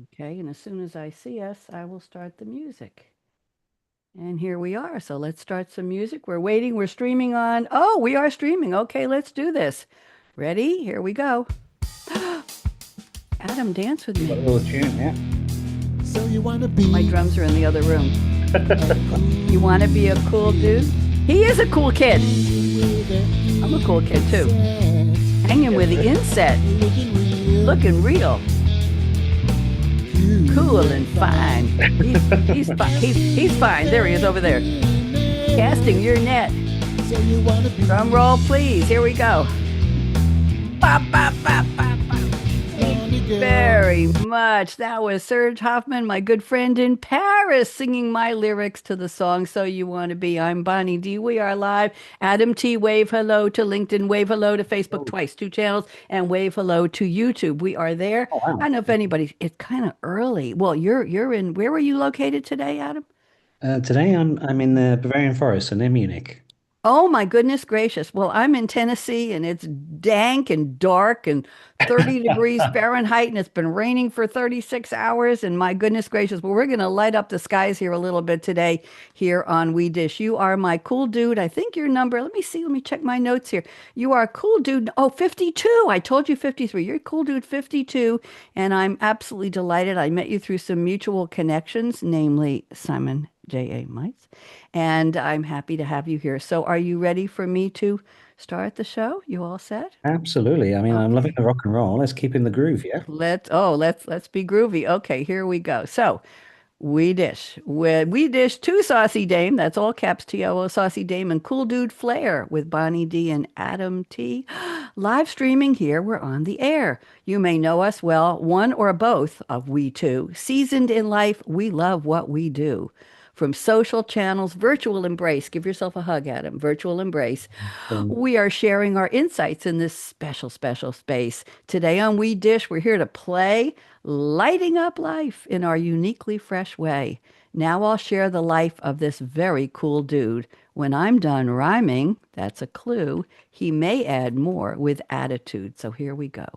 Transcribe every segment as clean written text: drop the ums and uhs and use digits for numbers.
Okay, and as soon as I see us, I will start the music. And here we are. So let's start some music. We're waiting. We're streaming on. Oh, we are streaming. Okay, let's do this. Ready? Here we go. Adam, dance with You got me. a little tune, yeah? So you wanna My be drums are in the other room. a You want to be a cool dude? He is a cool kid. with it. I'm a cool kid too. Hanging with the inset, Looking real looking real, cool and fine. He's fine. He's fine. There he is over there, casting your net. So you wanna be Drum roll, please. Here we go. Bop, bop, bop, bop, bop. funny girl. Very much. That was Serge Hoffman, my good friend in Paris, singing my lyrics to the song So You Want to Be. I'm Bonnie D. We are live. Adam T. Wave hello to LinkedIn, wave hello to Facebook Oh, twice, two channels, and wave hello to YouTube. We are there. oh, I wow. don't know if anybody, it's kind of early. Well, you're in, where were you located today, Adam? Today I'm in the Bavarian Forest, so near Munich. Oh my goodness gracious. Well, I'm in Tennessee and it's dank and dark and 30 degrees Fahrenheit and it's been raining for 36 hours. And my goodness gracious, well, we're going to light up the skies here a little bit today here on We Dish. You are my cool dude. I think your number, let me see, let me check my notes here. You are cool dude. Oh, 52. I told you 53. You're cool dude 52. And I'm absolutely delighted. I met you through some mutual connections, namely Simon J.A. Mites. And I'm happy to have you here. So, are you ready for me to start the show? You all set? Absolutely. I mean, I'm loving Okay. the rock and roll. Let's keep in the groove, yeah? Let's be groovy. Okay, here we go. So, we dish to Saucy Dame. That's all caps T-O-O Saucy Dame and Cool Dude Flair with Bonnie D and Adam T. Live streaming here. We're on the air. You may know us well, one or both of we two. Seasoned in life, we love what we do. From social channels, virtual embrace. Give yourself a hug, Adam. Virtual embrace. Um, We are sharing our insights in this special, special space. Today on We Dish, we're here to play, lighting up life in our uniquely fresh way. Now I'll share the life of this very cool dude. When I'm done rhyming, that's a clue, he may add more with attitude. So here we go.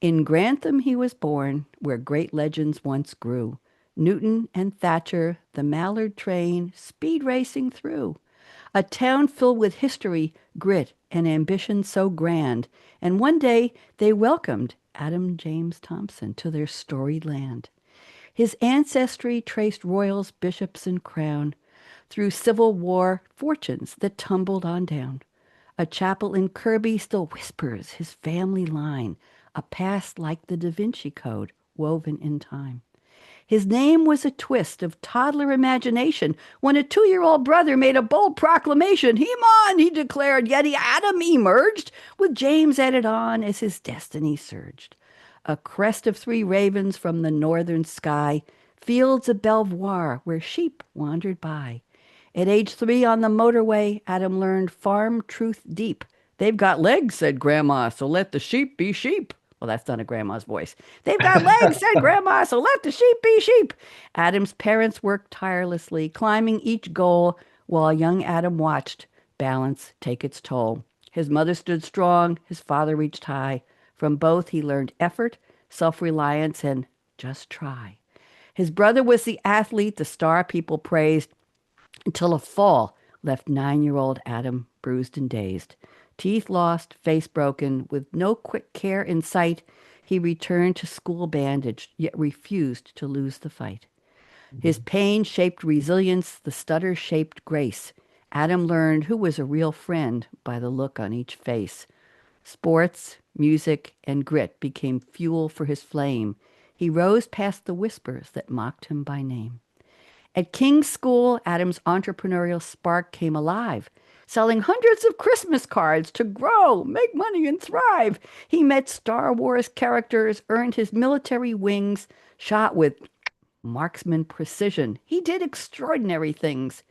In Grantham he was born, where great legends once grew. Newton and Thatcher, the Mallard train, speed racing through. A town filled with history, grit, and ambition so grand. And one day they welcomed Adam James Thompson to their storied land. His ancestry traced royals, bishops, and crown through Civil War fortunes that tumbled on down. A chapel in Kirby still whispers his family line, a past like the Da Vinci Code woven in time. His name was a twist of toddler imagination when a 2-year-old brother made a bold proclamation. He he declared, yet Adam emerged, with James added on as his destiny surged. A crest of three ravens from the northern sky, fields of Belvoir where sheep wandered by. At age 3 on the motorway, Adam learned farm truth deep. They've got legs, said Grandma, so let the sheep be sheep. Well, that's not a grandma's voice. They've got legs, said Grandma, so let the sheep be sheep. Adam's parents worked tirelessly, climbing each goal while young Adam watched balance take its toll. His mother stood strong, his father reached high. From both, he learned effort, self reliance, and just try. His brother was the athlete, the star people praised, until a fall left 9-year-old Adam bruised and dazed. Teeth lost, face broken, with no quick care in sight, he returned to school bandaged, yet refused to lose the fight. His pain shaped resilience, the stutter shaped grace. Adam learned who was a real friend by the look on each face. Sports, music, and grit became fuel for his flame. He rose past the whispers that mocked him by name. At King's School, Adam's entrepreneurial spark came alive, selling hundreds of Christmas cards to grow, make money, and thrive. He met Star Wars characters, earned his military wings, shot with marksman precision. He did extraordinary things.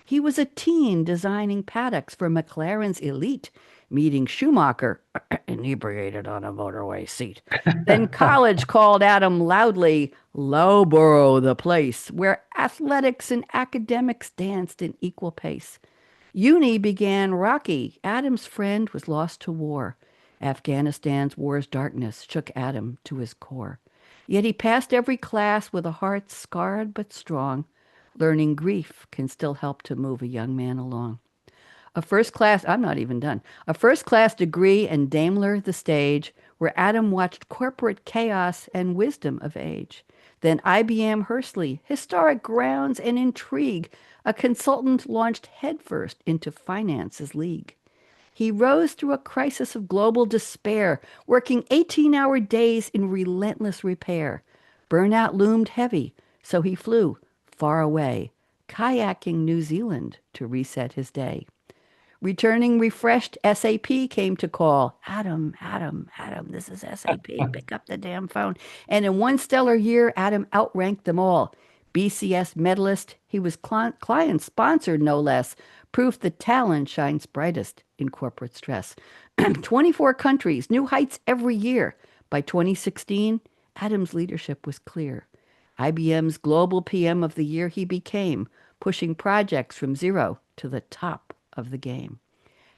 He was a teen designing paddocks for McLaren's elite, meeting Schumacher inebriated on a motorway seat. Then college called Adam loudly Loughborough, the place where athletics and academics danced in equal pace. Uni began rocky. Adam's friend was lost to war. Afghanistan's war's darkness shook Adam to his core. Yet he passed every class with a heart scarred but strong. Learning grief can still help to move a young man along. I'm not even done. A first class degree in Daimler the stage, where Adam watched corporate chaos and wisdom of age. Then IBM Hursley, historic grounds and intrigue, a consultant launched headfirst into finance's league. He rose through a crisis of global despair, working 18-hour days in relentless repair. Burnout loomed heavy, so he flew far away, kayaking New Zealand to reset his day. Returning refreshed, SAP came to call. Adam, Adam, Adam, this is SAP. Pick up the damn phone. And in one stellar year, Adam outranked them all. BCS medalist, he was client sponsored, no less. Proof that talent shines brightest in corporate stress. 24 countries, new heights every year. By 2016, Adam's leadership was clear. IBM's Global PM of the Year he became, pushing projects from zero to the top of the game.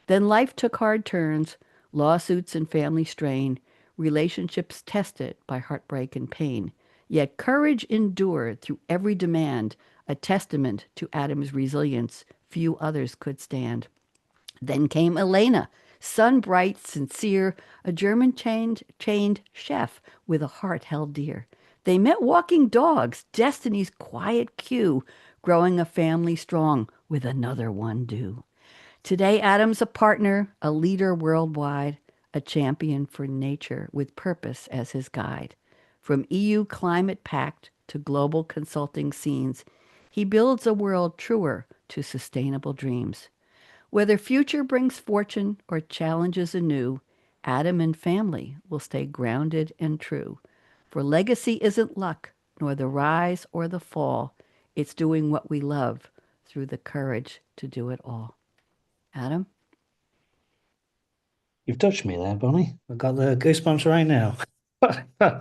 Then life took hard turns, lawsuits and family strain, relationships tested by heartbreak and pain. Yet courage endured through every demand, a testament to Adam's resilience few others could stand. Then came Elena, sun bright, sincere, a German chained chef with a heart held dear. They met walking dogs, destiny's quiet cue, growing a family strong with another one due. Today, Adam's a partner, a leader worldwide, a champion for nature with purpose as his guide. From EU Climate Pact to global consulting scenes, he builds a world truer to sustainable dreams. Whether future brings fortune or challenges anew, Adam and family will stay grounded and true. For legacy isn't luck, nor the rise or the fall. It's doing what we love through the courage to do it all. Adam? You've touched me there, Bonnie. I've got the goosebumps right now. Thank you,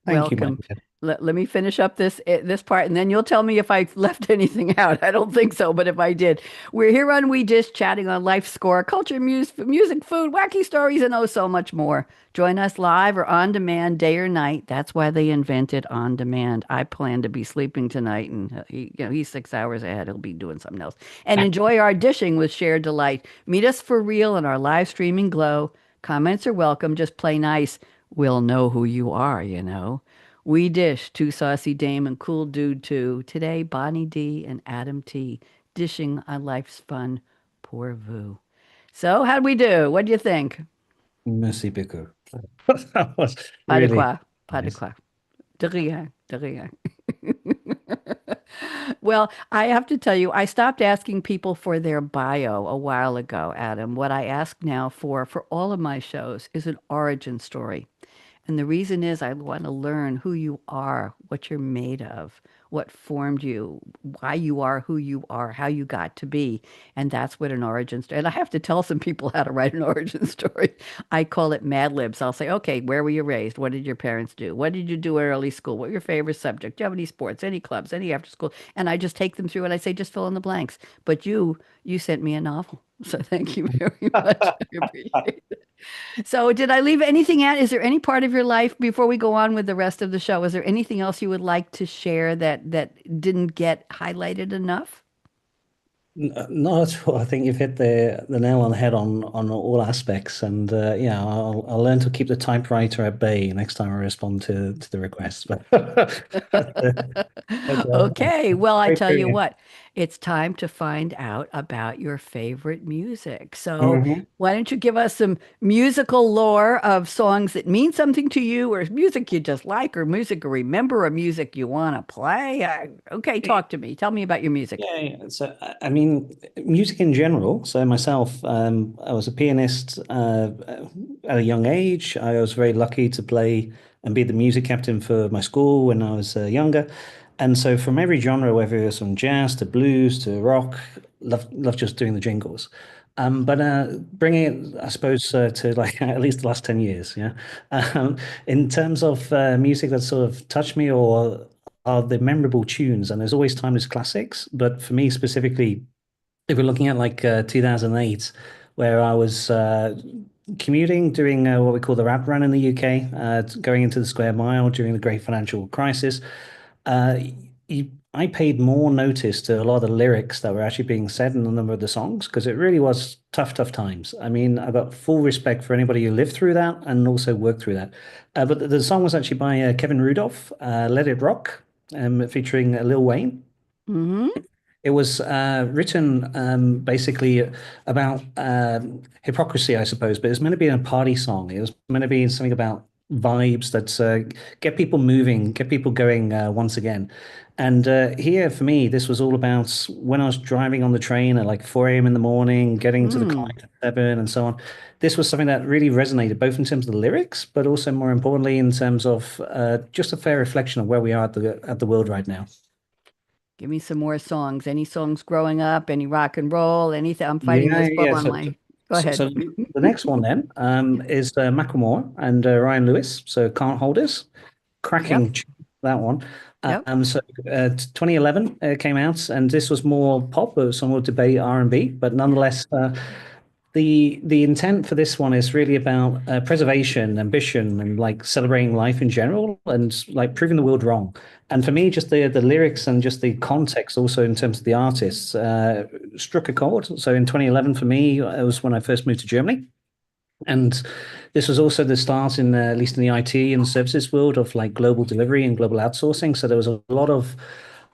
my Welcome. dear. Let me finish up this part, and then you'll tell me if I left anything out. I don't think so, but if I did, we're here on We Dish, chatting on life score, culture, music, food, wacky stories, and oh, so much more. Join us live or on demand, day or night. That's why they invented on demand. I plan to be sleeping tonight, and he's 6 hours ahead. He'll be doing something else. And enjoy our dishing with shared delight. Meet us for real in our live streaming glow. Comments are welcome. Just play nice. We'll know who you are. We Dish, Two Saucy Dame and Cool Dude too. Today, Bonnie D and Adam T, dishing on life's fun. Pour vous. So, how'd we do? What do you think? Merci beaucoup. That was Pas de really quoi. Pas de nice. quoi. De rien. De rien. Well, I have to tell you, I stopped asking people for their bio a while ago, Adam. What I ask now for all of my shows is an origin story. And the reason is I want to learn who you are, what you're made of, what formed you, why you are who you are, how you got to be. And that's what an origin story. And I have to tell some people how to write an origin story. I call it Mad Libs. I'll say, okay, where were you raised? What did your parents do? What did you do in early school? What were your favorite subject? Do you have any sports, any clubs, any after school? And I just take them through and I say, just fill in the blanks. But you sent me a novel. So thank you very much. I appreciate it. So, did I leave anything out? Is there any part of your life before we go on with the rest of the show? Is there anything else you would like to share that didn't get highlighted enough? No, at all. I think you've hit the nail on the head on all aspects, and yeah, I'll learn to keep the typewriter at bay next time I respond to the request. Okay, well, I Great tell you hearing what, it's time to find out about your favorite music. So, you. why don't you give us some musical lore of songs that mean something to you, or music you just like, or music you remember, or music you want to play? Okay, talk to me. Tell me about your music. Yeah, yeah. So, I mean, music in general. So, myself, I was a pianist at a young age. I was very lucky to play and be the music captain for my school when I was younger. And so, from every genre, whether it was from jazz to blues to rock, love just doing the jingles. But bringing it, I suppose, to like at least the last 10 years, yeah. In terms of music that sort of touched me or are the memorable tunes, and there's always timeless classics. But for me specifically, if we're looking at like 2008, where I was commuting, doing what we call the rad run in the UK, going into the square mile during the great financial crisis. Uh, I paid more notice to a lot of the lyrics that were actually being said in a number of the songs because it really was tough, tough times. I mean, I got full respect for anybody who lived through that and also worked through that. But the song was actually by Kevin Rudolph, Let It Rock, featuring Lil Wayne. Hmm. It was written basically about hypocrisy, I suppose, but it's meant to be a party song. It was meant to be something about vibes that get people moving, get people going once again. And here, for me, this was all about when I was driving on the train at like 4 a.m. in the morning, getting to the Mm. client at 7 and so on. This was something that really resonated, both in terms of the lyrics, but also more importantly, in terms of just a fair reflection of where we are at the world right now. Give me some more songs. Any songs growing up, any rock and roll, anything. I'm fighting Yeah, this yeah. bull Yeah. on my. Go So ahead. the next one then is Macklemore and Ryan Lewis. So Can't Hold Us, Yep. cracking that one. Yep. 2011 came out, and this was more pop, some would debate R&B, but nonetheless, the intent for this one is really about preservation, ambition, and like celebrating life in general, and like proving the world wrong. And for me, just the lyrics and just the context, also in terms of the artists, struck a chord. So in 2011, for me, it was when I first moved to Germany. And this was also the start in, at least in the IT and services world, of like global delivery and global outsourcing. So there was a lot of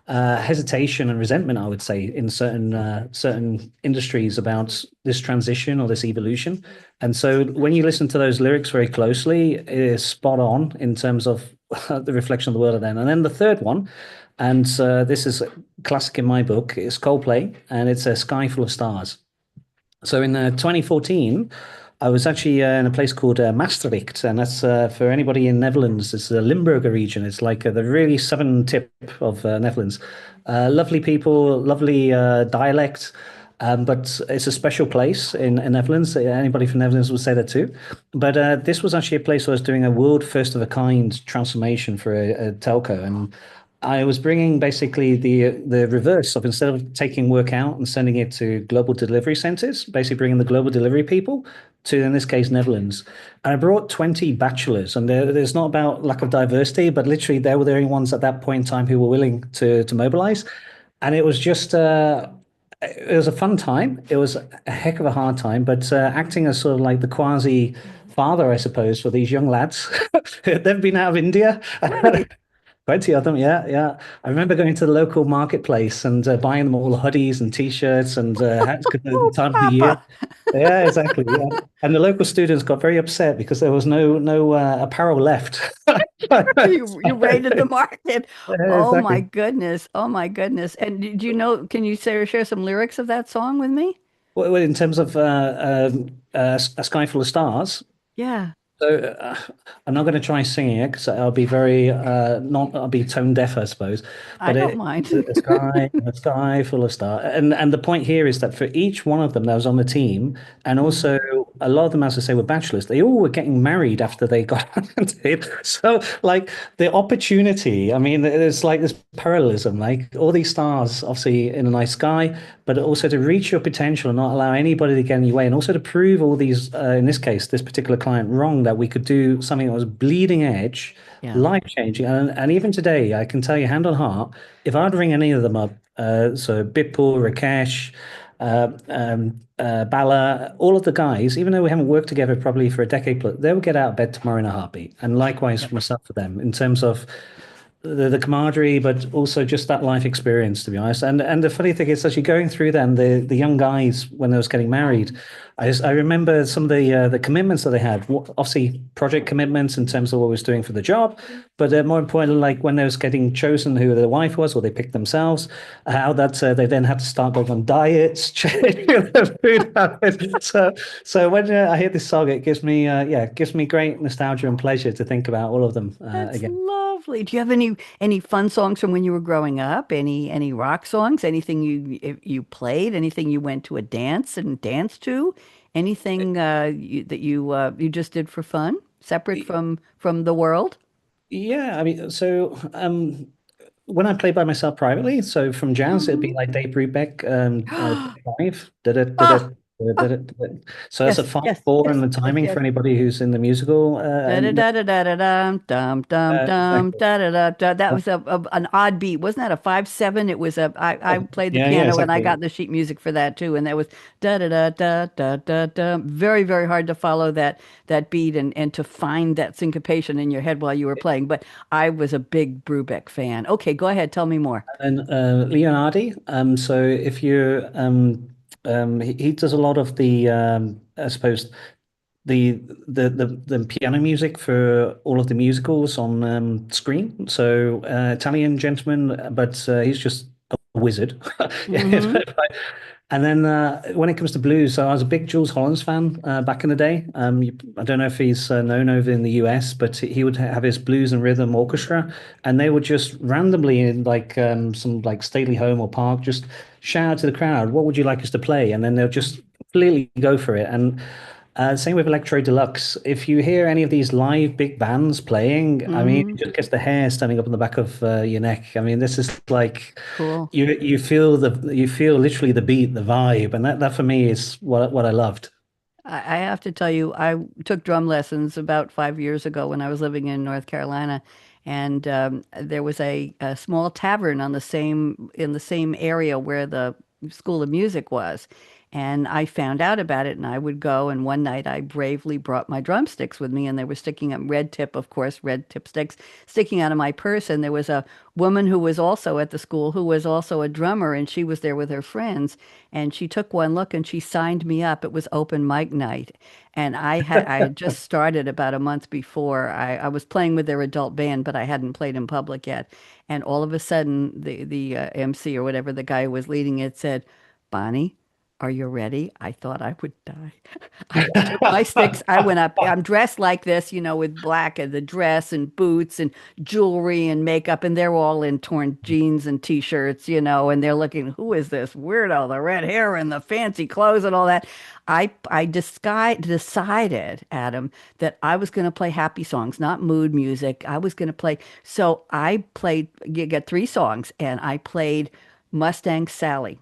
hesitation and resentment, I would say, in certain industries about this transition or this evolution. And so when you listen to those lyrics very closely, it is spot on in terms of the reflection of the world of then. And then the third one, and this is a classic in my book, is Coldplay, and it's A Sky Full of Stars. So in 2014, I was actually in a place called Maastricht, and that's for anybody in Netherlands. It's the Limburger region. It's like the really southern tip of Netherlands. Lovely people, lovely dialect, but it's a special place in Netherlands. Anybody from Netherlands would say that too. But this was actually a place where I was doing a world first of a kind transformation for a telco, and I was bringing basically the reverse of, instead of taking work out and sending it to global delivery centers, basically bringing the global delivery people to, in this case, Netherlands. And I brought 20 bachelors, and there's not about lack of diversity, but literally they were the only ones at that point in time who were willing to mobilize. And it was just it was a fun time. It was a heck of a hard time, but acting as sort of like the quasi father, I suppose, for these young lads. They've been out of India. Right. Plenty of them, yeah, yeah. I remember going to the local marketplace and buying them all hoodies and t-shirts and hats because of the Oh, time of the year. Papa. Yeah, exactly. Yeah, and the local students got very upset because there was no apparel left. You raided the market. Yeah, Oh my exactly. goodness. Oh my goodness. And do you know, can you share some lyrics of that song with me? Well, in terms of A Sky Full of Stars, Yeah. so I'm not going to try singing it because I'll be very not I'll be tone deaf, I suppose. I But don't it mind. a sky full of stars, and the point here is that for each one of them that was on the team, and Mhm. also a lot of them, as I say, were bachelors. They all were getting married after they got it. So like the opportunity, I mean, there's like this parallelism, like all these stars, obviously in a nice sky, but also to reach your potential and not allow anybody to get in your way, and also to prove all these, in this case, this particular client wrong, that we could do something that was bleeding edge, Yeah. life changing, and even today, I can tell you, hand on heart, if I'd ring any of them up, so Bipul, Rakesh, Bala, all of the guys, even though we haven't worked together probably for a decade plus, they will get out of bed tomorrow in a heartbeat. And likewise Yep. for myself, for them, in terms of the camaraderie, but also just that life experience, to be honest. And the funny thing is, actually going through them, the young guys when they was getting married, I remember some of the commitments that they had. Obviously, project commitments in terms of what we was doing for the job, but more importantly, like when they was getting chosen who their wife was, or they picked themselves, how that they then had to start going on diets, changing their food habits. So when I hear this song, it gives me yeah, it gives me great nostalgia and pleasure to think about all of them That's again. lovely. Do you have any fun songs from when you were growing up? Any rock songs? Anything you played? Anything you went to a dance and danced to? Anything that you just did for fun, separate from the world? Yeah, I mean, so when I play by myself privately, so from jazz, it'd be Mhm. like Dave Brubeck, Take Five, did it, did Ah, it. So that's a Yes, five yes, four in yes, the yes, timing yes. for anybody who's in the musical. Da da da da da da dum dum dum dum Exactly. da da da da. That was an odd beat, wasn't that a 5/7? It was a. I played the Yeah, yeah, piano and I got exactly. the sheet music for that too, and that was da da da da da da da. Very very hard to follow that beat and to find that syncopation in your head while you were playing. But I was a big Brubeck fan. Okay, go ahead, tell me more. And Leonardi. So if you he does a lot of the I suppose the the piano music for all of the musicals on screen. So Italian gentleman, but he's just a wizard. Mm-hmm. And then when it comes to blues, so I was a big Jules Hollands fan back in the day. I don't know if he's known over in the US, but he would have his blues and rhythm orchestra, and they would just randomly in like some like stately home or park just shout out to the crowd, "What would you like us to play?" And then they'll just completely go for it. And same with Electro Deluxe. If you hear any of these live big bands playing, I mean, Mm-hmm. it just gets the hair standing up on the back of your neck. I mean, this is like Cool. you feel literally the beat, the vibe, and that for me is what I loved. I have to tell you, I took drum lessons about 5 years ago when I was living in North Carolina, and there was a small tavern on the same in the same area where the School of Music was. And I found out about it, and I would go. And one night, I bravely brought my drumsticks with me, and they were sticking up red tip, of course, red tip sticks sticking out of my purse. And there was a woman who was also at the school who was also a drummer, and she was there with her friends. And she took one look and she signed me up. It was open mic night. And I had just started about a month before. I was playing with their adult band, but I hadn't played in public yet. And all of a sudden, the MC or whatever, the guy who was leading it said, Bonnie, are you ready? I thought I would die. I took my sticks. I went up. I'm dressed like this, with black and the dress and boots and jewelry and makeup, and they're all in torn jeans and t-shirts, and they're looking, who is this weirdo? The red hair and the fancy clothes and all that. I decided, Adam, that I was going to play happy songs, not mood music. I was going to play. So I played. You get three songs, and I played Mustang Sally.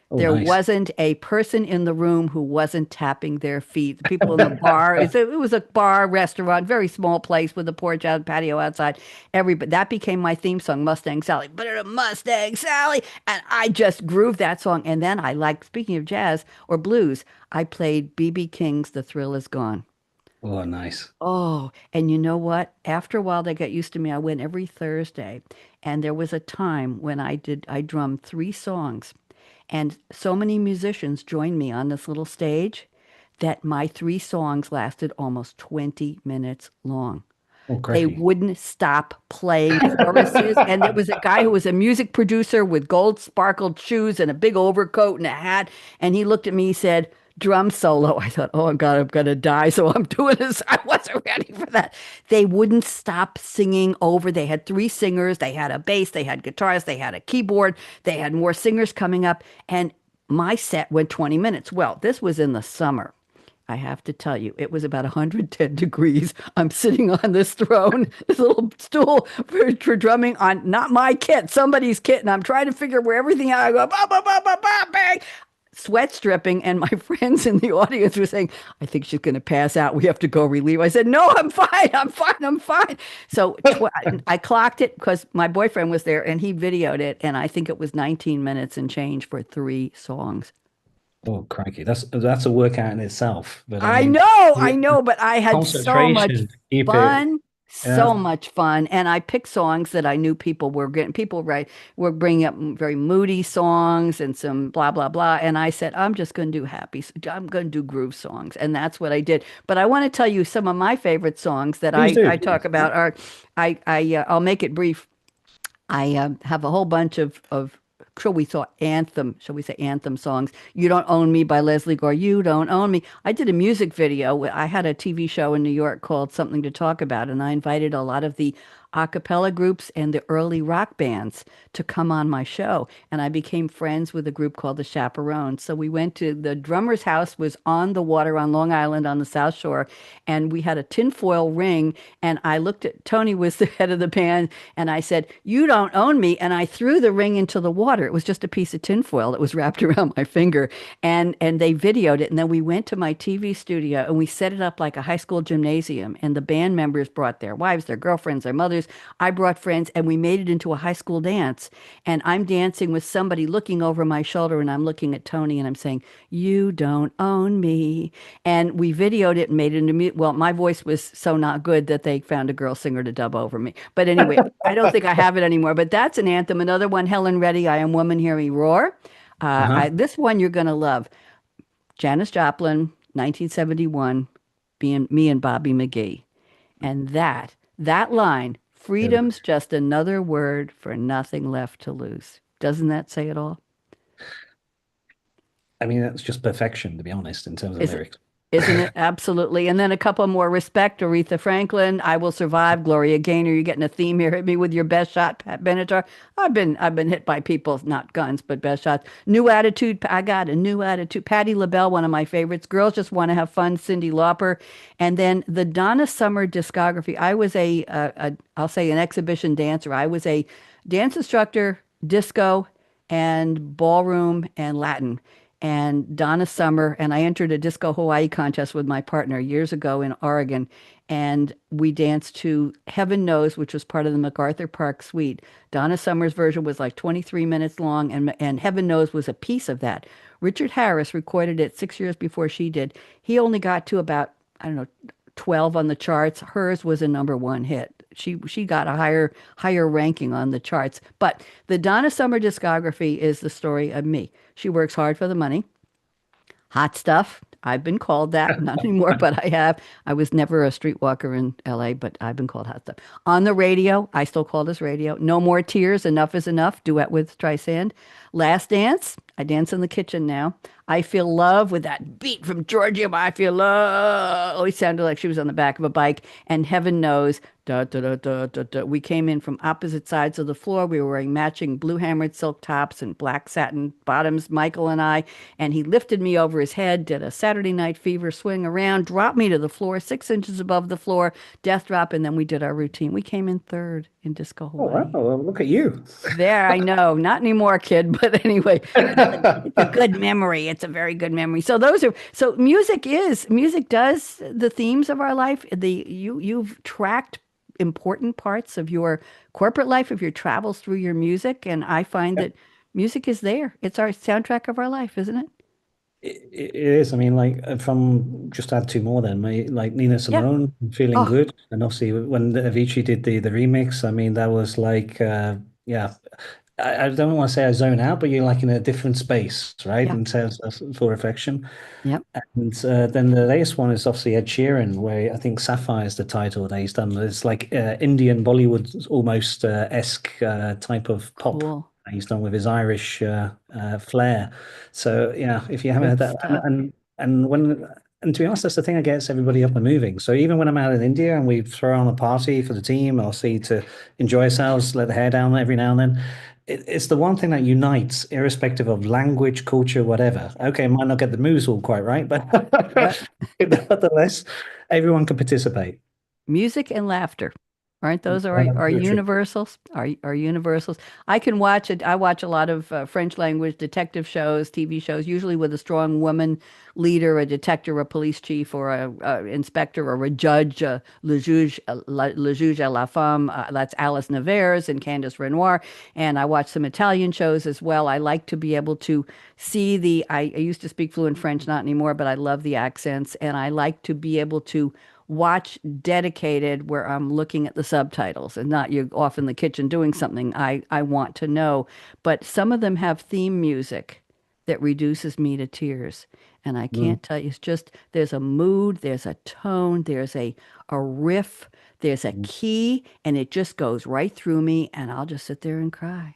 Oh, There nice. wasn't a person in the room who wasn't tapping their feet. The people in the bar, it was a bar, restaurant, very small place with a porch out, patio outside. Everybody, that became my theme song, Mustang Sally. But a Mustang Sally. And I just grooved that song. And then I liked, speaking of jazz or blues, I played B.B. King's The Thrill Is Gone. Oh, nice. Oh, and you know what? After a while, they got used to me. I went every Thursday. And there was a time when I drummed three songs. And so many musicians joined me on this little stage that my three songs lasted almost 20 minutes long. Oh, They crikey. wouldn't stop playing choruses. And there was a guy who was a music producer with gold sparkled shoes and a big overcoat and a hat. And he looked at me, he said, drum solo. I thought, oh God, I'm gonna die. So I'm doing this. I wasn't ready for that. They wouldn't stop singing over. They had three singers, they had a bass, they had guitars, they had a keyboard, they had more singers coming up. And my set went 20 minutes. Well, this was in the summer. I have to tell you, it was about 110 degrees. I'm sitting on this throne, this little stool for drumming on not my kit, somebody's kit, and I'm trying to figure where everything out. I go, ba, ba, ba, ba, ba, bang, sweat stripping, and my friends in the audience were saying, I think she's going to pass out. We have to go relieve. I said, no, I'm fine. I'm fine. I'm fine. So I clocked it because my boyfriend was there and he videoed it. And I think it was 19 minutes and change for three songs. Oh, crikey. That's a workout in itself. But I I mean, know, yeah, I know, but I had so much concentration, keep it. fun, Yeah. so much fun, and I picked songs that I knew people were getting. People were bringing up very moody songs and some blah blah blah, and I said, I'm just going to do happy. I'm going to do groove songs, and that's what I did. But I want to tell you some of my favorite songs that Please I do. talk about are. I'll make it brief. I have a whole bunch of shall we say anthem songs. You Don't Own Me by Leslie Gore. You Don't Own Me. I did a music video. I had a TV show in New York called Something to Talk About, and I invited a lot of the a cappella groups and the early rock bands to come on my show. And I became friends with a group called the Chaperones. So we went to the drummer's house was on the water on Long Island on the South Shore. And we had a tinfoil ring. And I looked at Tony was the head of the band. And I said, "You don't own me." And I threw the ring into the water. It was just a piece of tinfoil that was wrapped around my finger. And they videoed it. And then we went to my TV studio and we set it up like a high school gymnasium. And the band members brought their wives, their girlfriends, their mothers. I brought friends and we made it into a high school dance. And I'm dancing with somebody looking over my shoulder and I'm looking at Tony and I'm saying, "You don't own me." And we videoed it and made it into music. Well, my voice was so not good that they found a girl singer to dub over me. But anyway, I don't think I have it anymore. But that's an anthem. Another one, Helen Reddy, "I Am Woman, Hear Me Roar." Uh-huh. This one you're going to love. Janis Joplin, 1971, being me and Bobby McGee. And that line, freedom's just another word for nothing left to lose. Doesn't that say it all? I mean, that's just perfection, to be honest, in terms of Is it? lyrics. Isn't it? Absolutely. And then a couple more respect. Aretha Franklin, "I Will Survive." Gloria Gaynor, you're getting a theme here. Hit me with your best shot, Pat Benatar. I've been hit by people, not guns, but best shots. New Attitude. I got a new attitude. Patti LaBelle, one of my favorites. Girls Just Want to Have Fun. Cyndi Lauper. And then the Donna Summer discography. I was I'll say an exhibition dancer. I was a dance instructor, disco and ballroom and Latin and Donna Summer, and I entered a disco Hawaii contest with my partner years ago in Oregon, and we danced to Heaven Knows, which was part of the MacArthur Park Suite. Donna Summer's version was like 23 minutes long, and Heaven Knows was a piece of that. Richard Harris recorded it 6 years before she did. He only got to about, I don't know, 12 on the charts. Hers was a number one hit. She got a higher ranking on the charts. But the Donna Summer discography is the story of me. She works hard for the money. Hot stuff. I've been called that, not anymore, but I have. I was never a streetwalker in LA, but I've been called hot stuff. On the radio, I still call this radio. No More Tears, Enough is Enough, duet with Streisand. Last Dance, I dance in the kitchen now. I Feel Love with that beat from Georgia. I Feel Love. Always sounded like she was on the back of a bike. And Heaven Knows, da, da, da, da, da, da. We came in from opposite sides of the floor. We were wearing matching blue hammered silk tops and black satin bottoms, Michael and I. And he lifted me over his head, did a Saturday Night Fever swing around, dropped me to the floor, 6 inches above the floor, death drop. And then we did our routine. We came in third in Disco Oh, wow. Hawaii. Well, look at you. There, I know. Not anymore, kid. But anyway, it's a good memory. It's a very good memory. So music does the themes of our life. You've tracked important parts of your corporate life, of your travels through your music, and I find that music is there. It's our soundtrack of our life, isn't it? It is. I mean, like from just add two more then, like Nina Yeah. Simone, Feeling Oh, Good, and obviously when Avicii did the remix, I mean that was like yeah, I don't want to say I zone out, but you're like in a different space, right? yeah. In terms of full reflection. Yep. And then the latest one is obviously Ed Sheeran, where I think Sapphire is the title that he's done. It's like Indian Bollywood almost esque type of pop Cool. he's done with his Irish flair. So yeah, if you haven't heard Good that, stuff. and when and to be honest, that's the thing that gets everybody up and moving. So even when I'm out in India and we throw on a party for the team, I'll see to enjoy ourselves, let the hair down every now and then. It's the one thing that unites, irrespective of language, culture, whatever. Okay, might not get the moves all quite right, but Yep. nevertheless, everyone can participate. Music and laughter. Aren't those our Very true. universals? Are universals? I can watch it. I watch a lot of French language detective shows, TV shows, usually with a strong woman leader, a detective, a police chief, or a inspector, or a judge, le juge à la femme. That's Alice Nevers and Candice Renoir. And I watch some Italian shows as well. I like to be able to see I used to speak fluent French, not anymore, but I love the accents, and I like to be able to watch dedicated where I'm looking at the subtitles and not you're off in the kitchen doing something I want to know. But some of them have theme music that reduces me to tears. And I Mm, can't tell you, it's just there's a mood, there's a tone, there's a riff, there's a mm. key, and it just goes right through me, and I'll just sit there and cry.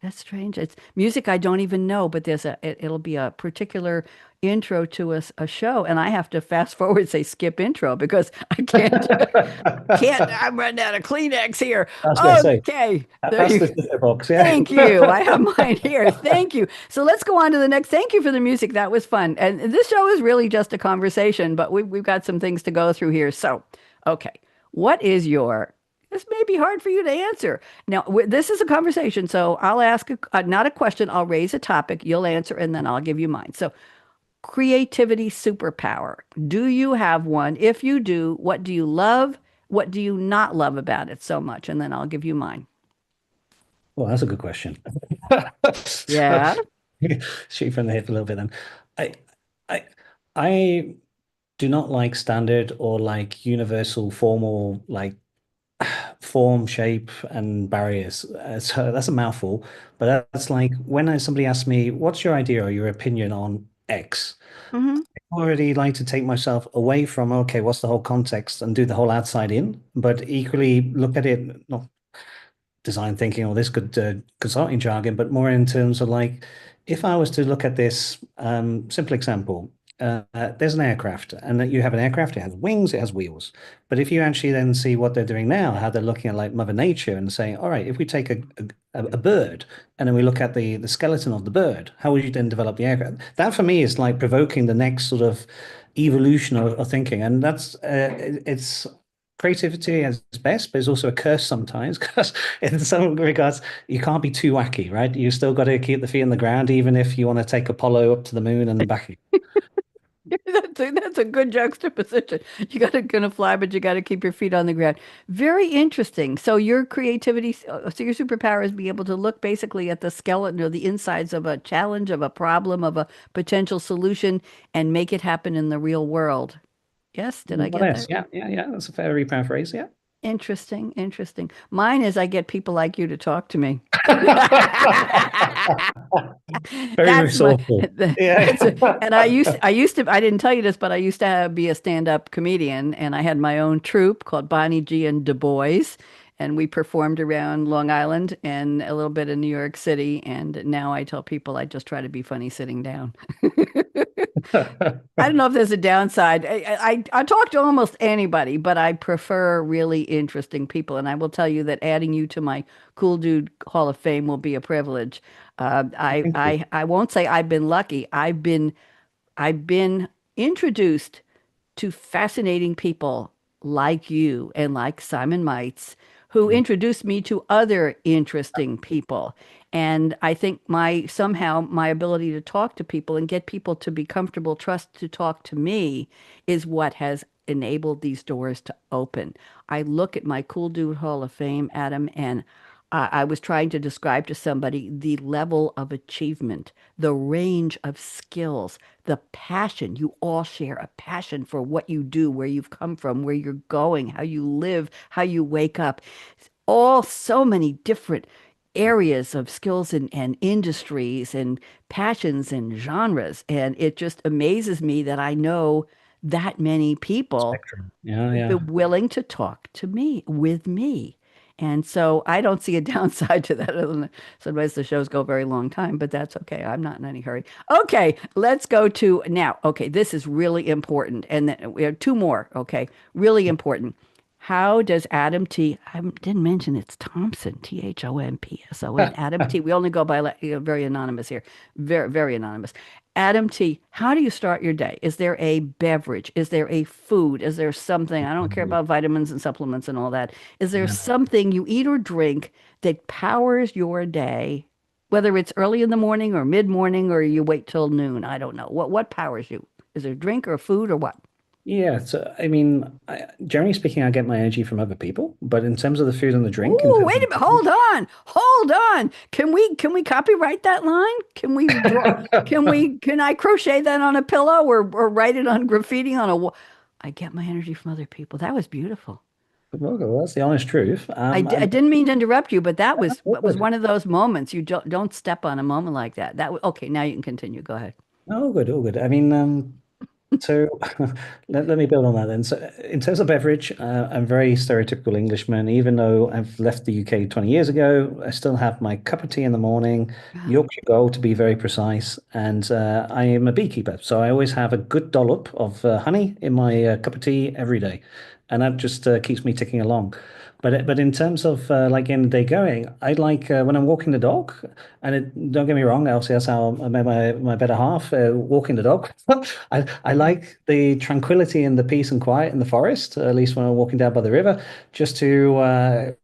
That's strange. It's music I don't even know, but it'll be a particular intro to a show, and I have to fast forward, say skip intro because I can't. I'm running out of Kleenex here. I was going to say, Okay, there pass you. the sticker box. Yeah. Thank you. I have mine here. Thank you. So let's go on to the next. Thank you for the music. That was fun. And this show is really just a conversation, but we've got some things to go through here. So, okay, what is your? This may be hard for you to answer. Now, this is a conversation, so I'll ask not a question. I'll raise a topic. You'll answer, and then I'll give you mine. So, creativity superpower. Do you have one? If you do, what do you love? What do you not love about it so much? And then I'll give you mine. Well, that's a good question. Yeah. Shoot from the hip a little bit then. I I I do not like standard or like universal formal like form, shape, and barriers. So that's a mouthful, but that's like when somebody asks me, "What's your idea or your opinion on X?" Hmm. I already like to take myself away from, okay, what's the whole context and do the whole outside in, but equally look at it, not design thinking or this good consulting jargon, but more in terms of like, if I was to look at this simple example, there's an aircraft, and that you have an aircraft, it has wings, it has wheels. But if you actually then see what they're doing now, how they're looking at like Mother Nature and saying, all right, if we take a bird and then we look at the skeleton of the bird, how would you then develop the aircraft? That for me is like provoking the next sort of evolution of thinking, and that's it's creativity as best, but it's also a curse sometimes because in some regards you can't be too wacky, right? You still got to keep the feet on the ground, even if you want to take Apollo up to the moon and back. That's a good juxtaposition. You got to gonna fly, but you got to keep your feet on the ground. Very interesting. So your creativity, so your superpower is be able to look basically at the skeleton or the insides of a challenge, of a problem, of a potential solution, and make it happen in the real world. Yes, did I What get that? else? Yeah, yeah, yeah. That's a fair rephrase. Yeah. Interesting, interesting. Mine is I get people like you to talk to me. Very That's my resourceful. that's a, Yeah. and I used to I didn't tell you this, but I used to be a stand-up comedian and I had my own troupe called Bonnie G and Du Bois, and we performed around Long Island and a little bit in New York City, and now I tell people I just try to be funny sitting down. I don't know if there's a downside. I talk to almost anybody, but I prefer really interesting people. And I will tell you that adding you to my Cool Dude Hall of Fame will be a privilege. Thank you. I won't say I've been lucky. I've been introduced to fascinating people like you and like Simon Mites, who introduced me to other interesting people. And I think my ability to talk to people and get people to be comfortable, trust to talk to me is what has enabled these doors to open. I look at my Cool Dude Hall of Fame, Adam, and I was trying to describe to somebody the level of achievement, the range of skills, the passion. You all share a passion for what you do, where you've come from, where you're going, how you live, how you wake up. All so many different areas of skills and industries and passions and genres. And it just amazes me that I know that many people Spectrum. Yeah, be yeah. willing to talk to me with me. And so I don't see a downside to that other than sometimes the shows go a very long time, but that's okay. I'm not in any hurry. Okay, let's go to now. Okay, this is really important. And then we have two more. Okay, really important. How does Adam T, I didn't mention it's Thompson, Thompson, Adam T. We only go by very anonymous here, very, very anonymous. Adam T, how do you start your day? Is there a beverage? Is there a food? Is there something? I don't care about vitamins and supplements and all that. Is there Yeah. something you eat or drink that powers your day, whether it's early in the morning or mid-morning or you wait till noon? I don't know. What powers you? Is there drink or food or what? Yeah, so I mean, generally speaking, I get my energy from other people, but in terms of the food and the drink, in Ooh, terms wait a minute. Hold on. Hold on. Can we copyright that line? Can we draw can I crochet that on a pillow or write it on graffiti on a wall? I get my energy from other people. That was beautiful. well, that's the honest truth. I And didn't mean to interrupt you, but that was all what was good. one of those moments. You don't step on a moment like that. Okay, now you can continue. Go ahead. All good, all good. I mean, So let me build on that then. So in terms of beverage, I'm very stereotypical Englishman. Even though I've left the UK 20 years ago, I still have my cup of tea in the morning, Yorkshire Gold to be very precise, and I am a beekeeper. So I always have a good dollop of honey in my cup of tea every day, and that just keeps me ticking along. But in terms of like getting the day going, I like when I'm walking the dog, and don't get me wrong, obviously that's how I met my better half, walking the dog. I like the tranquility and the peace and quiet in the forest, at least when I'm walking down by the river, just to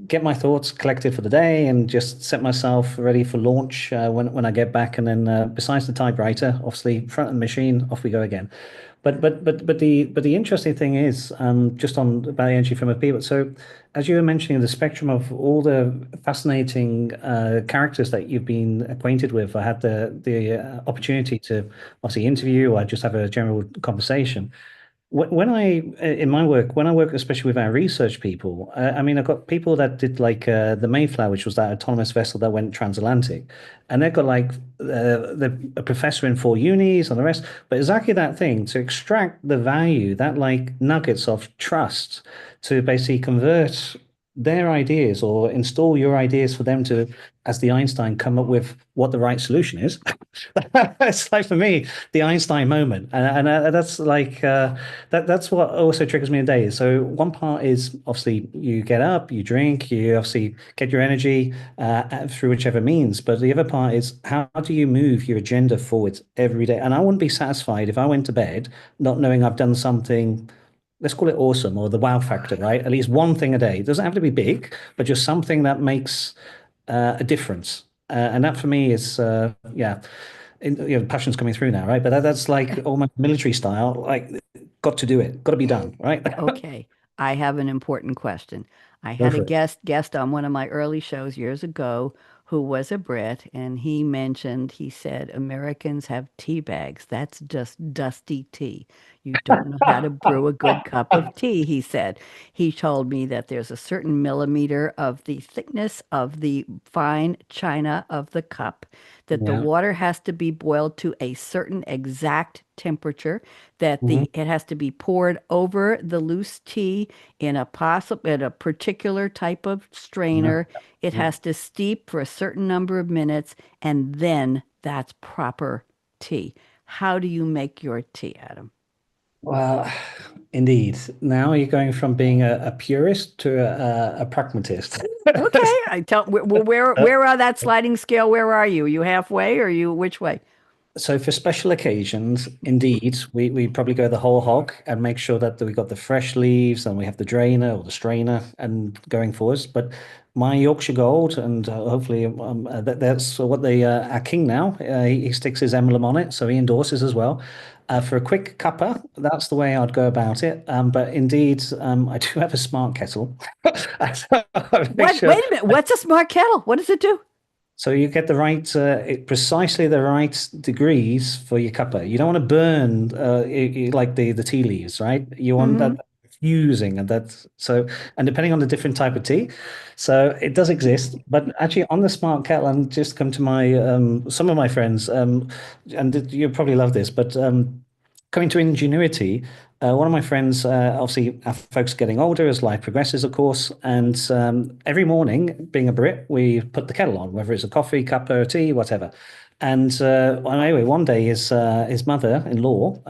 get my thoughts collected for the day and just set myself ready for launch when I get back. And then besides the typewriter, obviously front of the machine, off we go again. But the interesting thing is just on about energy from a people. So as you were mentioning, the spectrum of all the fascinating characters that you've been acquainted with, I had the opportunity to obviously interview or just have a general conversation. When I in my work, when I work especially with our research people, I mean, I've got people that did like the Mayflower, which was that autonomous vessel that went transatlantic, and they've got like a professor in four unis and the rest. But exactly that thing to extract the value, that like nuggets of trust, to basically convert their ideas or install your ideas for them to, as the Einstein, come up with what the right solution is. It's like for me the Einstein moment, and that's like that's what also triggers me today. So one part is obviously you get up, you drink, you obviously get your energy through whichever means. But the other part is how do you move your agenda forward every day? And I wouldn't be satisfied if I went to bed not knowing I've done something. Let's call it awesome or the wow factor, right? At least one thing a day. It doesn't have to be big, but just something that makes a difference. And that for me is, yeah, passion's coming through now, right? But that's like almost military style, like got to do it, got to be done, right? Okay, I have an important question. I Go had a for it. guest on one of my early shows years ago who was a Brit, and he said Americans have tea bags. That's just dusty tea. You don't know how to brew a good cup of tea, he said. He told me that there's a certain millimeter of the thickness of the fine china of the cup, that the Yeah. water has to be boiled to a certain exact temperature, that Hmm. it has to be poured over the loose tea in a particular type of Yeah. strainer. It Yeah. has to steep for a certain number of minutes, and then that's proper tea. How do you make your tea, Adam? Well, indeed. Now you're going from being a purist to a pragmatist. Okay, I tell where are that sliding scale? Where are you? Are you halfway or you which way? So for special occasions, indeed, we probably go the whole hog and make sure that we got the fresh leaves and we have the drainer or the strainer and going for us. But my Yorkshire Gold and hopefully that's what the our king now. He sticks his emblem on it, so he endorses as well. For a quick cuppa, that's the way I'd go about it. But indeed, I do have a smart kettle. I make What? sure. Wait a minute. What's a smart kettle? What does it do? So you get the right, precisely the right degrees for your cuppa. You don't want to burn like the tea leaves, right? You want Hmm. that fusing and that. So, and depending on the different type of tea, so it does exist. But actually, on the smart kettle, and just come to my some of my friends, and you probably love this, but coming to ingenuity, one of my friends, obviously, our folks are getting older as life progresses, of course. And every morning, being a Brit, we put the kettle on, whether it's a coffee, cup of tea, whatever. And well, anyway, one day his mother-in-law,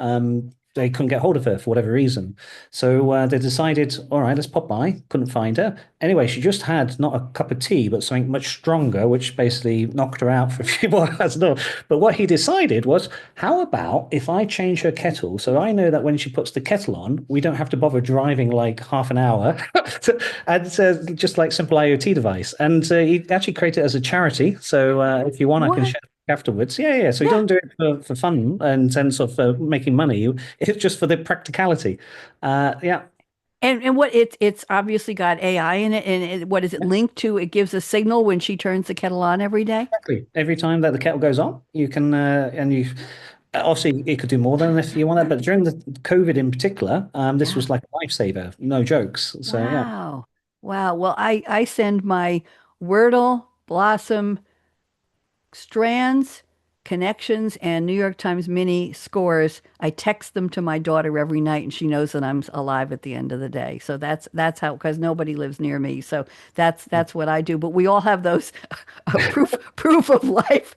they couldn't get hold of her for whatever reason. So they decided, all right, let's pop by. Couldn't find her. Anyway, she just had not a cup of tea, but something much stronger, which basically knocked her out for a few more hours. No. But what he decided was, how about if I change her kettle so I know that when she puts the kettle on, we don't have to bother driving like half an hour, and just like simple IoT device. And he actually created it as a charity. So if you want, I can What? share afterwards. Yeah, yeah. So he Yeah. doesn't do it for fun and sense of making money. It's just for the practicality. Yeah. And what it's obviously got AI in it, and what is it linked to? It gives a signal when she turns the kettle on every day. Exactly. Every time that the kettle goes on, you can, and you obviously it could do more than if you want that. But during the COVID in particular, this Yeah. was like a lifesaver, no jokes. So yeah, Wow. Wow. Well, I send my Wordle Blossom strands connections and New York Times mini scores, I text them to my daughter every night, and she knows that I'm alive at the end of the day. So that's how, because nobody lives near me. So that's what I do. But we all have those proof of life.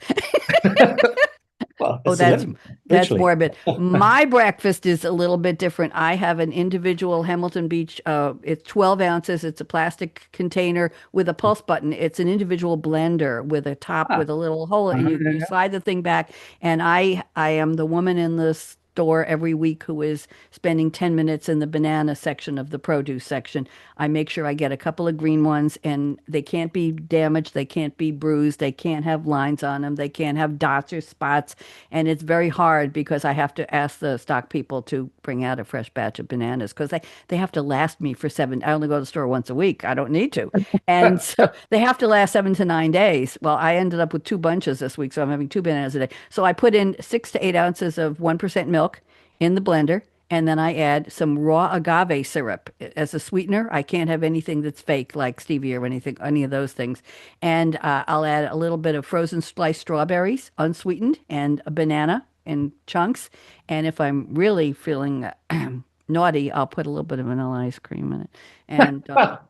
Well, Oh, it's a living, that's literally. morbid. My breakfast is a little bit different. I have an individual Hamilton Beach. It's 12 ounces. It's a plastic container with a pulse button. It's an individual blender with a top Ah, with a little hole, and you uh, slide the thing back. And I am the woman in the store every week who is spending 10 minutes in the banana section of the produce section. I make sure I get a couple of green ones, and they can't be damaged, they can't be bruised, they can't have lines on them, they can't have dots or spots. And it's very hard because I have to ask the stock people to bring out a fresh batch of bananas because they have to last me for seven. I only go to the store once a week. I don't need to. And so they have to last 7 to 9 days. Well, I ended up with two bunches this week, so I'm having two bananas a day. So I put in 6 to 8 ounces of 1% milk in the blender. And then I add some raw agave syrup as a sweetener. I can't have anything that's fake like stevia or anything, any of those things. And I'll add a little bit of frozen sliced strawberries, unsweetened, and a banana in chunks. And if I'm really feeling naughty, I'll put a little bit of vanilla ice cream in it. And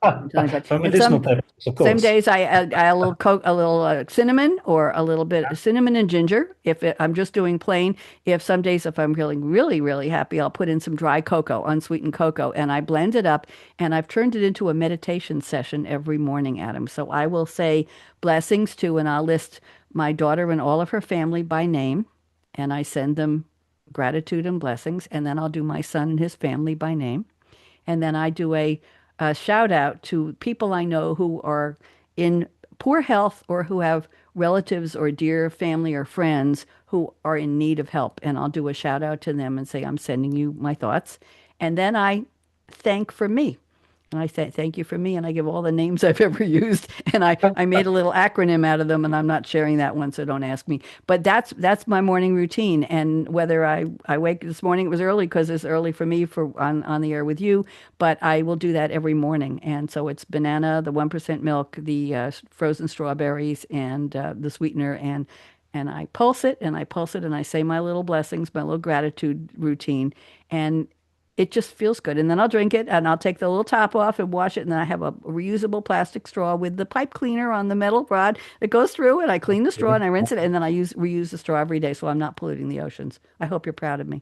I'm telling you, for and medicinal purposes, of some course. days I add a little a little cinnamon or a little bit of cinnamon and ginger. I'm just doing plain. If some days if I'm feeling really really happy, I'll put in some dry cocoa, unsweetened cocoa, and I blend it up. And I've turned it into a meditation session every morning, Adam. So I will say blessings to, and I'll list my daughter and all of her family by name, and I send them gratitude and blessings. And then I'll do my son and his family by name. And then I do a shout out to people I know who are in poor health or who have relatives or dear family or friends who are in need of help. And I'll do a shout out to them and say, I'm sending you my thoughts. And then I thank for me. And I say, thank you for me. And I give all the names I've ever used. And I made a little acronym out of them, and I'm not sharing that one, so don't ask me. But that's my morning routine. And whether I wake this morning, it was early because it's early for me for on the air with you, but I will do that every morning. And so it's banana, the 1% milk, the frozen strawberries, and the sweetener. And I pulse it and I pulse it and I say my little blessings, my little gratitude routine. And it just feels good. And then I'll drink it and I'll take the little top off and wash it. And then I have a reusable plastic straw with the pipe cleaner on the metal rod that goes through, and I clean the straw and I rinse it. And then I reuse the straw every day. So I'm not polluting the oceans. I hope you're proud of me.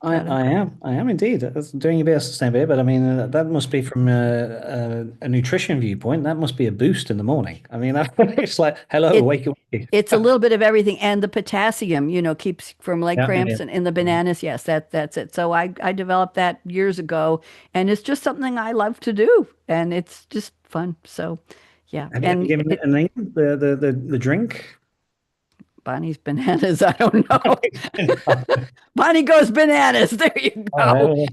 Proud of me. I am indeed. That's doing a bit of sustainability, but I mean, that must be from a nutrition viewpoint. That must be a boost in the morning. I mean, it's like, hello, It wakey, wakey. it's a little bit of everything, and the potassium, keeps from leg Yeah, cramps, yeah. and in the bananas. Yes, that's it. So I developed that years ago, and it's just something I love to do, and it's just fun. So yeah, Have you and given it a name? The drink? Bonnie's bananas. I don't know. Bonnie goes bananas. There you go.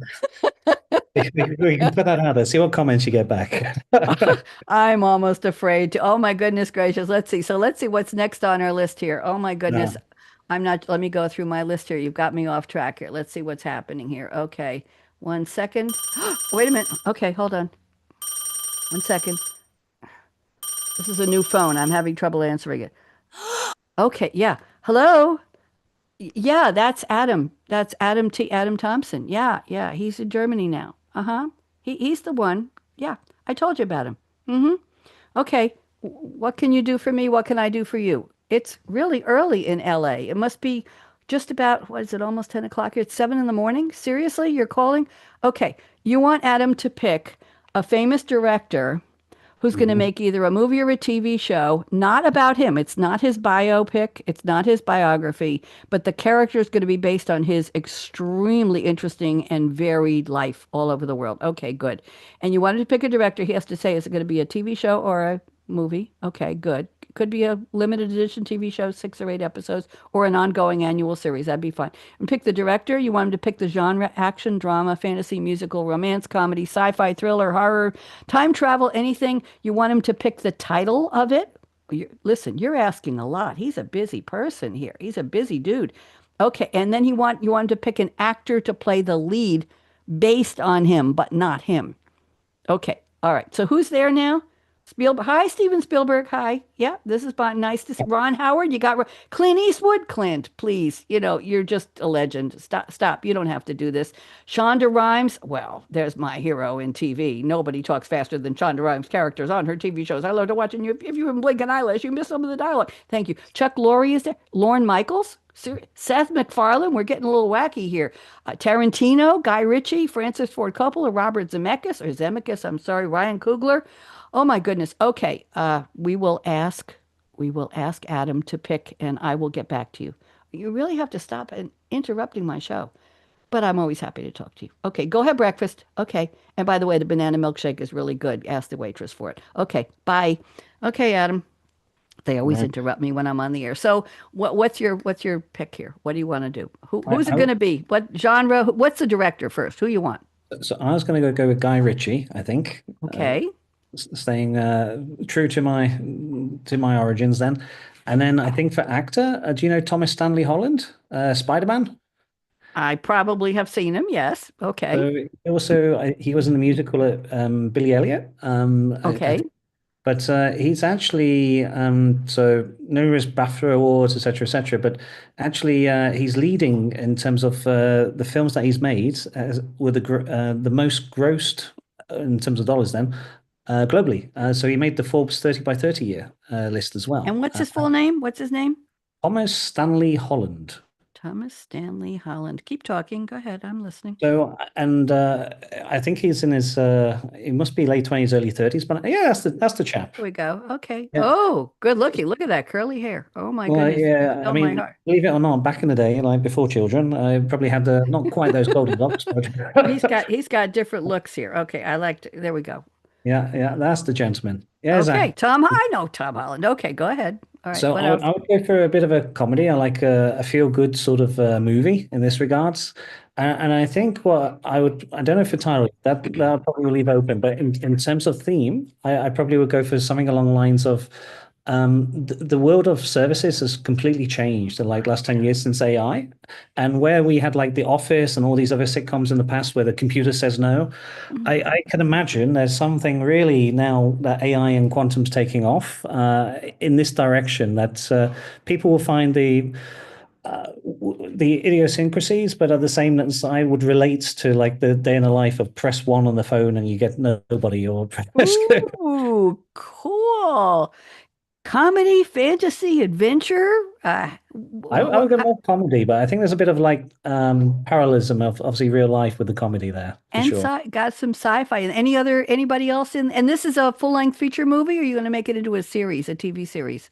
Uh, we can put that out there. See what comments you get back. I'm almost afraid to. Oh my goodness gracious. Let's see. So let's see what's next on our list here. Oh my goodness. No. I'm not. Let me go through my list here. You've got me off track here. Let's see what's happening here. Okay. 1 second. Wait a minute. Okay, hold on. 1 second. This is a new phone. I'm having trouble answering it. Okay, yeah. Hello? Yeah, that's Adam. That's Adam Thompson. Yeah, yeah. He's in Germany now. Uh-huh. He's the one. Yeah. I told you about him. Mm-hmm. Okay. What can you do for me? What can I do for you? It's really early in LA. It must be just about, what is it, almost 10 o'clock? It's 7 in the morning? Seriously? You're calling? Okay. You want Adam to pick a famous director who's going to Mhm. make either a movie or a TV show, not about him. It's not his biopic, it's not his biography, but the character is going to be based on his extremely interesting and varied life all over the world. Okay, good. And you wanted to pick a director, he has to say, is it going to be a TV show or a movie? Okay, good. Could be a limited edition TV show, 6 or 8 episodes, or an ongoing annual series. That'd be fine. And pick the director. You want him to pick the genre: action, drama, fantasy, musical, romance, comedy, sci-fi, thriller, horror, time travel, anything. You want him to pick the title of it. Listen, you're asking a lot. He's a busy person here. He's a busy dude. Okay, and then you want him to pick an actor to play the lead based on him, but not him. Okay, all right. So who's there now? Spielberg. Hi, Steven Spielberg. Hi. Yeah, this is nice to see. Ron Howard. You got Clint Eastwood. Clint, please. You're just a legend. Stop, stop. You don't have to do this. Shonda Rhimes. Well, there's my hero in TV. Nobody talks faster than Shonda Rhimes' characters on her TV shows. I love to watch. And if you even blink an eyelash, you miss some of the dialogue. Thank you. Chuck Lorre is there. Lorne Michaels. Seth MacFarlane. We're getting a little wacky here. Tarantino, Guy Ritchie, Francis Ford Coppola, Robert Zemeckis. I'm sorry, Ryan Coogler. Oh my goodness. Okay. We will ask Adam to pick and I will get back to you. You really have to stop interrupting my show. But I'm always happy to talk to you. Okay, go have breakfast. Okay. And by the way, the banana milkshake is really good. Ask the waitress for it. Okay, bye. Okay, Adam. They always Right. interrupt me when I'm on the air. So what's your pick here? What do you want to do? I, Who's it I, going to be? What genre? What's the director first? Who you want? so I was going to go with Guy Ritchie, I think, Okay. staying true to my origins then. And then I think for actor, do you know Thomas Stanley Holland, Spider-Man? I probably have seen him. Yes. Okay. So he was in the musical at Billy Elliot. Okay. But he's actually so numerous BAFTA awards, etc., etc. But actually, he's leading in terms of the films that he's made with the most grossed in terms of dollars. Then globally, so he made the Forbes 30 by 30 year list as well. And what's his full name? What's his name? Thomas Stanley Holland. Thomas Stanley Holland. Keep talking. Go ahead. I'm listening. So, and I think he's in his he must be late 20s, early 30s. But yeah, that's the chap. Here we go. Okay. Yeah. Oh, good looking. Look at that curly hair. Oh my Well, goodness. yeah, I Oh my mean, heart. believe it or not, back in the day, like before children, I probably had the not quite those golden locks, but He's got different looks here. Okay, I liked. There we go. yeah, that's the gentleman. Yeah, Okay, exactly. Tom. I know Tom Holland. Okay, go ahead. All right. So What I else? would go for a bit of a comedy. I like a feel-good sort of movie in this regards. And I think I don't know for title, that I'll probably leave open, but in terms of theme, I probably would go for something along the lines of the world of services has completely changed in like last 10 years since AI. And where we had like The Office and all these other sitcoms in the past where the computer says no, Mhm. I can imagine there's something really now that AI and quantum's taking off in this direction that people will find the idiosyncrasies, but at the same side would relate to like the day in the life of press one on the phone and you get nobody or press two. Ooh, cool. Comedy, fantasy, adventure. I would go more comedy, but I think there's a bit of like parallelism of obviously real life with the comedy there for And sure. got some sci-fi. And anybody else in? And this is a full-length feature movie, or are you going to make it into a series, a TV series?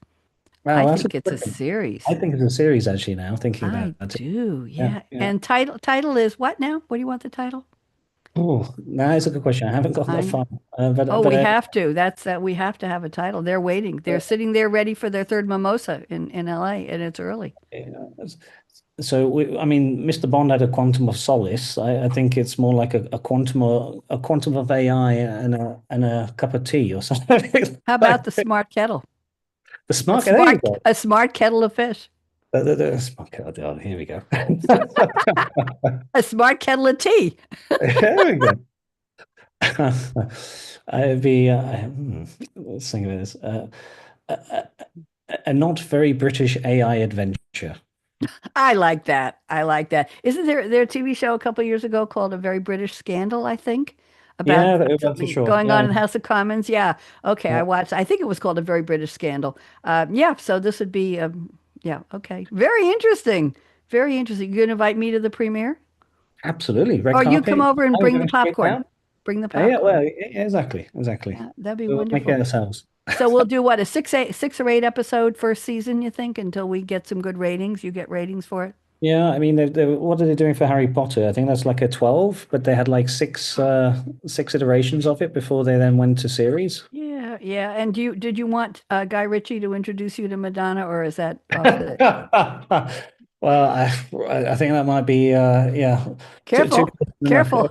I Wow, that's a think good it's a question. I series. think it's a series actually now, thinking I about it. do, Yeah, yeah. yeah. And title is what now? What do you want the title? Oh, that is a good question. I haven't got that I far, but Oh, we have to. That's that we have to have a title. They're waiting. They're sitting there ready for their third mimosa in LA, and it's early. uh, so I mean, Mr. Bond had a quantum of solace. I think it's more like a quantum of AI and a cup of tea or something How like about the smart kettle? the A smart. There you smart go. a smart kettle of fish. The smart. Oh, here we go. A smart kettle of tea. There we go. I'd be. Let's think of this. A, a not very British AI adventure. I like that. I like that. Isn't there a TV show a couple of years ago called A Very British Scandal, I think, about Yeah, for something sure. going on Yeah, in the House of Commons? Yeah. Okay, I yeah. watched. I think it was called A Very British Scandal. Yeah, so this would be yeah, okay. Very interesting. Very interesting. You gonna invite me to the premiere? Absolutely. Red Or you come carpet. over and I'm bring the going straight popcorn. down. Bring the Yeah, popcorn. well, yeah, exactly, exactly. Yeah, that'd be We'll make it wonderful. ourselves. So we'll do what, a 6 or 8 episode first season, you think, until we get some good ratings? You get ratings for it? Yeah, I mean, what are they doing for Harry Potter? I think that's like a 12, but they had like six iterations of it before they then went to series. Yeah, yeah. And did you want Guy Ritchie to introduce you to Madonna, or is that off the Well, I think that might be yeah, too careful, close to the mark. careful,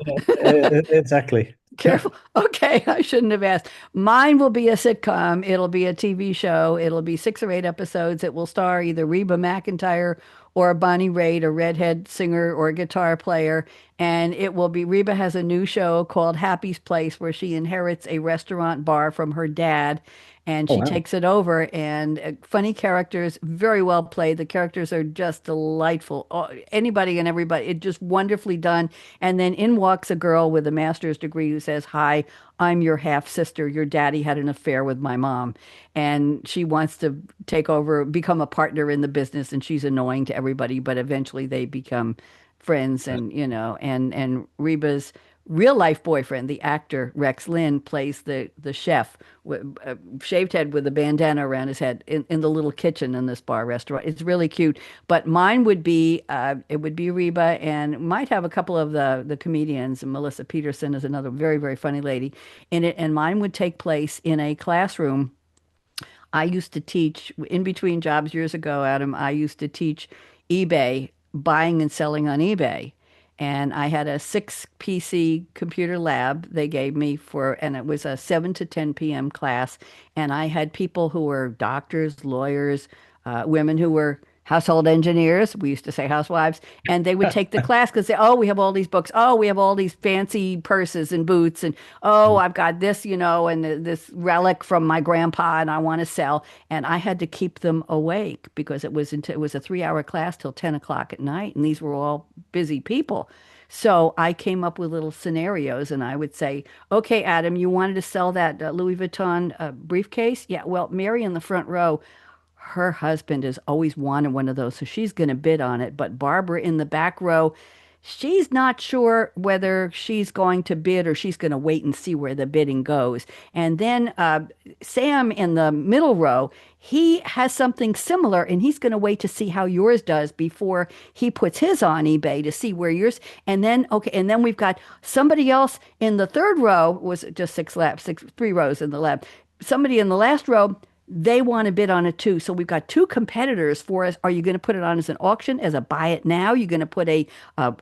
Exactly. careful. Okay, I shouldn't have asked. Mine will be a sitcom. It'll be a TV show. It'll be 6 or 8 episodes. It will star either Reba McEntire or a Bonnie Raitt, a redhead singer or a guitar player. And it will be Reba has a new show called Happy's Place where she inherits a restaurant bar from her dad and Oh she wow. takes it over. And funny characters, very well played. The characters are just delightful. Oh, anybody and everybody, it just wonderfully done. And then in walks a girl with a master's degree who says, "Hi, I'm your half sister. Your daddy had an affair with my mom." And she wants to take over, become a partner in the business. And she's annoying to everybody, but eventually they become friends. And, and Reba's real life boyfriend, the actor Rex Lynn, plays the chef, shaved head with a bandana around his head in the little kitchen in this bar restaurant. It's really cute. But mine would be it would be Reba and might have a couple of the comedians. And Melissa Peterson is another very, very funny lady in it. And mine would take place in a classroom. I used to teach in between jobs years ago, Adam. I used to teach eBay, buying and selling on eBay. And I had a six PC computer lab they gave me and it was a 7 to 10 p.m. class. And I had people who were doctors, lawyers, women who were household engineers. We used to say housewives. And they would take the class because they, oh, we have all these books. Oh, we have all these fancy purses and boots. And oh, I've got this, and this relic from my grandpa and I want to sell. And I had to keep them awake because it was a 3 hour class till 10 o'clock at night. And these were all busy people. So I came up with little scenarios and I would say, okay, Adam, you wanted to sell that Louis Vuitton briefcase? Yeah, well, Mary in the front row, her husband has always wanted one of those, so she's going to bid on it. But Barbara in the back row, she's not sure whether she's going to bid or she's going to wait and see where the bidding goes. And then Sam in the middle row, he has something similar and he's going to wait to see how yours does before he puts his on eBay to see where yours. And then, okay, and then we've got somebody else in the third row, was just three rows in the lab. Somebody in the last row, they want to bid on it too. So we've got two competitors for us. Are you going to put it on as an auction, as a buy it now? You're going to put a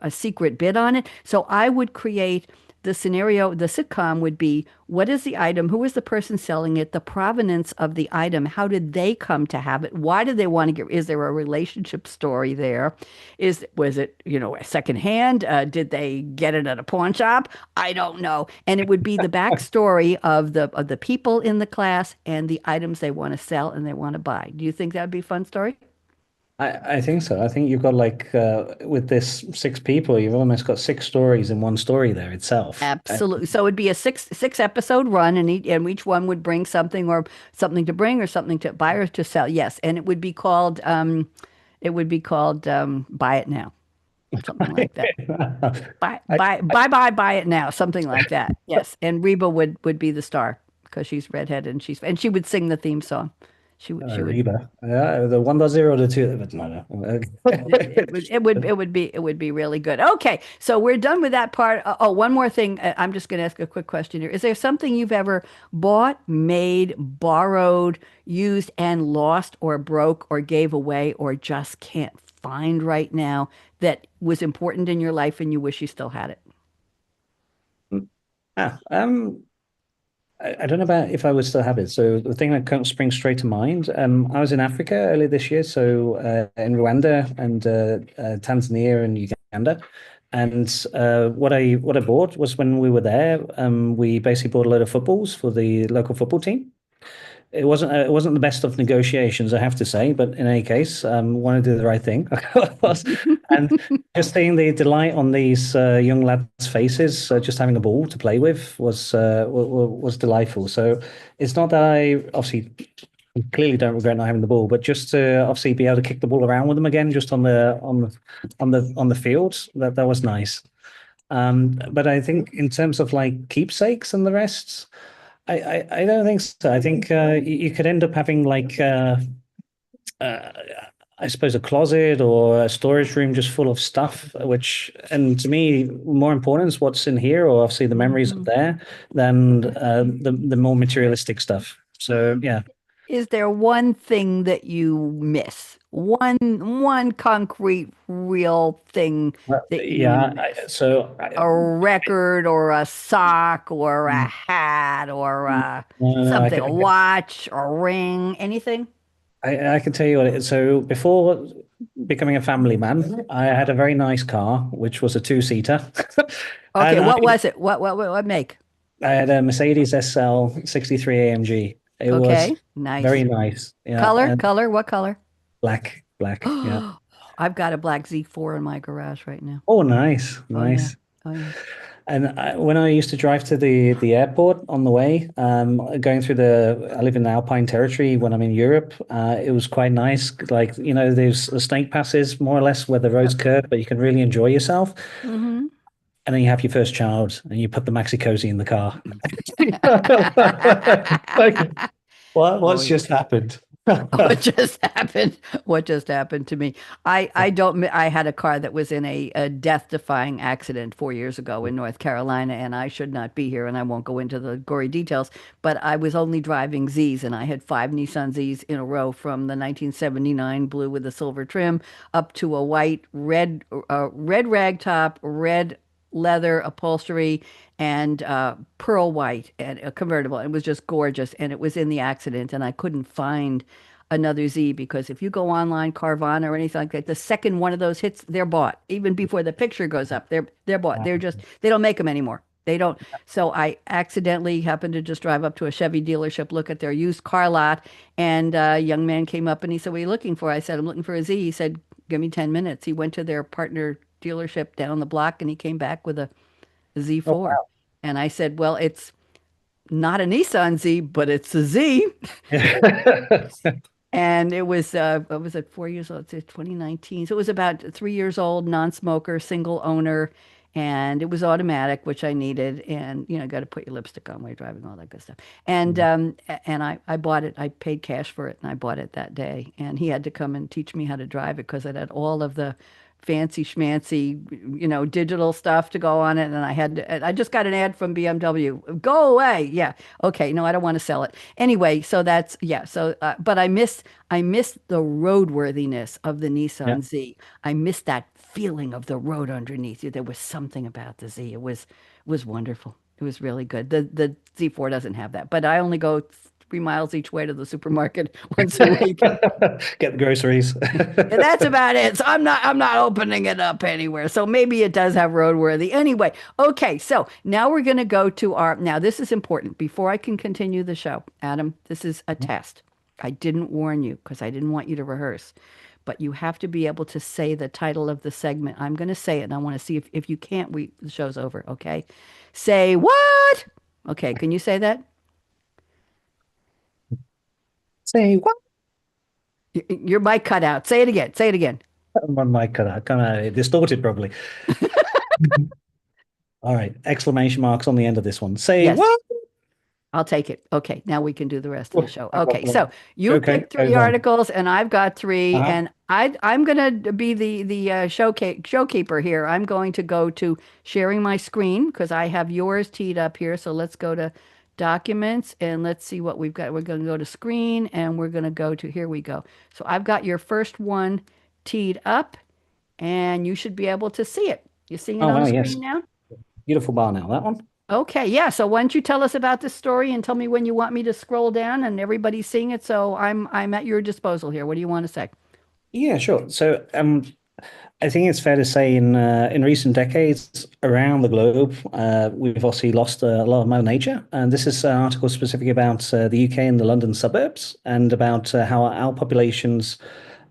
secret bid on it. So I would create the scenario. The sitcom would be, what is the item? Who is the person selling it? The provenance of the item. How did they come to have it? Why did they want to get? Is there a relationship story there? Was it a secondhand? Did they get it at a pawn shop? I don't know. And it would be the backstory of the people in the class and the items they want to sell and they want to buy. Do you think that would be a fun story? I think so. I think you've got like with this six people, you've almost got six stories in one story there itself. Absolutely. So it'd be a six episode run, and each one would bring something or something to bring or something to buy or to sell. Yes, and it would be called Buy It Now, something like that. Buy it now, something like that. Yes, and Reba would be the star because she's redheaded and she would sing the theme song. She would. Reba, the 1.0 to 2, but no, no. It would be really good. Okay, so we're done with that part. Oh, one more thing. I'm just going to ask a quick question here. Is there something you've ever bought, made, borrowed, used, and lost, or broke, or gave away, or just can't find right now that was important in your life and you wish you still had it? Ah, I don't know about if I would still have it. So the thing that comes springs straight to mind, I was in Africa earlier this year, so in Rwanda and Tanzania and Uganda. And what I bought was when we were there, we basically bought a load of footballs for the local football team. It wasn't the best of negotiations, I have to say, but in any case, want to do the right thing, of course. And just seeing the delight on these young lads' faces, just having a ball to play with was delightful. So it's not that I obviously clearly don't regret not having the ball, but just to obviously be able to kick the ball around with them again, just on the field, that was nice. But I think in terms of like keepsakes and the rest. I don't think so. I think you could end up having like uh, I suppose a closet or a storage room just full of stuff, and to me, more important is what's in here, or obviously the memories Mhm. of there, than the more materialistic stuff. So yeah. Is there one thing that you miss? One concrete, real thing that you Yeah, miss? so A record or a sock or a no, hat or no, something, a watch or a ring, anything? I can tell you what. So before. becoming a family man, I had a very nice car, which was a two-seater. Okay, And what was it? What make? I had a Mercedes SL 63 AMG. It was Okay, nice. very nice. Yeah, Color, and color, what color? black. Yeah. I've got a black Z4 in my garage right now. Oh, nice, Oh yeah. nice. Oh yeah. And when I used to drive to the airport on the way, going through I live in the Alpine territory when I'm in Europe, it was quite nice. Like, there's the snake passes more or less where the roads Yep. curve, but you can really enjoy yourself. Mm-hmm. And then you have your first child and you put the maxi cozy in the car. Like, Oh what's yeah. just happened? What just happened? What just happened to me? I don't I had a car that was in a death-defying accident 4 years ago in North Carolina, and I should not be here, and I won't go into the gory details, but I was only driving Z's, and I had five Nissan Z's in a row from the 1979 blue with the silver trim up to a white, red rag top, red leather upholstery, and pearl white and a convertible. It was just gorgeous, and it was in the accident, and I couldn't find another Z because if you go online, Carvana or anything like that, the second one of those hits, they're bought. Even before the picture goes up, they're bought. They don't make them anymore. They don't. So I accidentally happened to just drive up to a Chevy dealership, look at their used car lot, and a young man came up and he said, "What are you looking for?" I said, "I'm looking for a Z." He said, "Give me 10 minutes." He went to their partner dealership down the block and he came back with a Oh, Z4. wow. And I said, "Well, it's not a Nissan Z, but it's a Z." And it was, what was it, 4 years old? It's 2019. So it was about 3 years old, non-smoker, single owner, and it was automatic, which I needed. And, got to put your lipstick on while you're driving, all that good stuff. And I bought it. I paid cash for it, and I bought it that day. And he had to come and teach me how to drive it because it had all of the fancy schmancy, digital stuff to go on it. And I just got an ad from BMW. Go away. Yeah. Okay. No, I don't want to sell it. Anyway, so that's, yeah. So, but I miss the roadworthiness of the Yeah. Nissan Z. I miss that feeling of the road underneath you. There was something about the Z. It was wonderful. It was really good. The Z4 doesn't have that, but I only go 3 miles each way to the supermarket once a week. Get the groceries. Yeah, that's about it. So I'm not opening it up anywhere. So maybe it does have roadworthy. Anyway, okay. So now we're going to go to now this is important. Before I can continue the show, Adam, this is a test. I didn't warn you because I didn't want you to rehearse, but you have to be able to say the title of the segment. I'm going to say it and I want to see if you can't, the show's over. Okay. Say what? Okay. Can you say that? Say what? Your mic cut out. Say it again. Say it again. One mic kind of distorted probably. All right. Exclamation marks on the end of this one. Say Yes. what? I'll take it. Okay, now we can do the rest of the Oh, show. I've got Okay, so one. you Okay, picked three goes on. articles, and I've got three, Uh-huh. and I'm gonna be the showkeeper here. I'm going to go to sharing my screen because I have yours teed up here. So let's go to documents and let's see what we've got. We're going to go to screen, and we're going to go to here we go. So I've got your first one teed up, and you should be able to see it. You seeing it Oh, on wow, the yes. screen now? Beautiful bar now, that one. Okay, yeah. So why don't you tell us about this story and tell me when you want me to scroll down and everybody's seeing it. So I'm at your disposal here. What do you want to say? Yeah, sure. So, I think it's fair to say in recent decades around the globe, we've obviously lost a lot of Mother Nature. And this is an article specifically about the UK and the London suburbs and about how owl populations,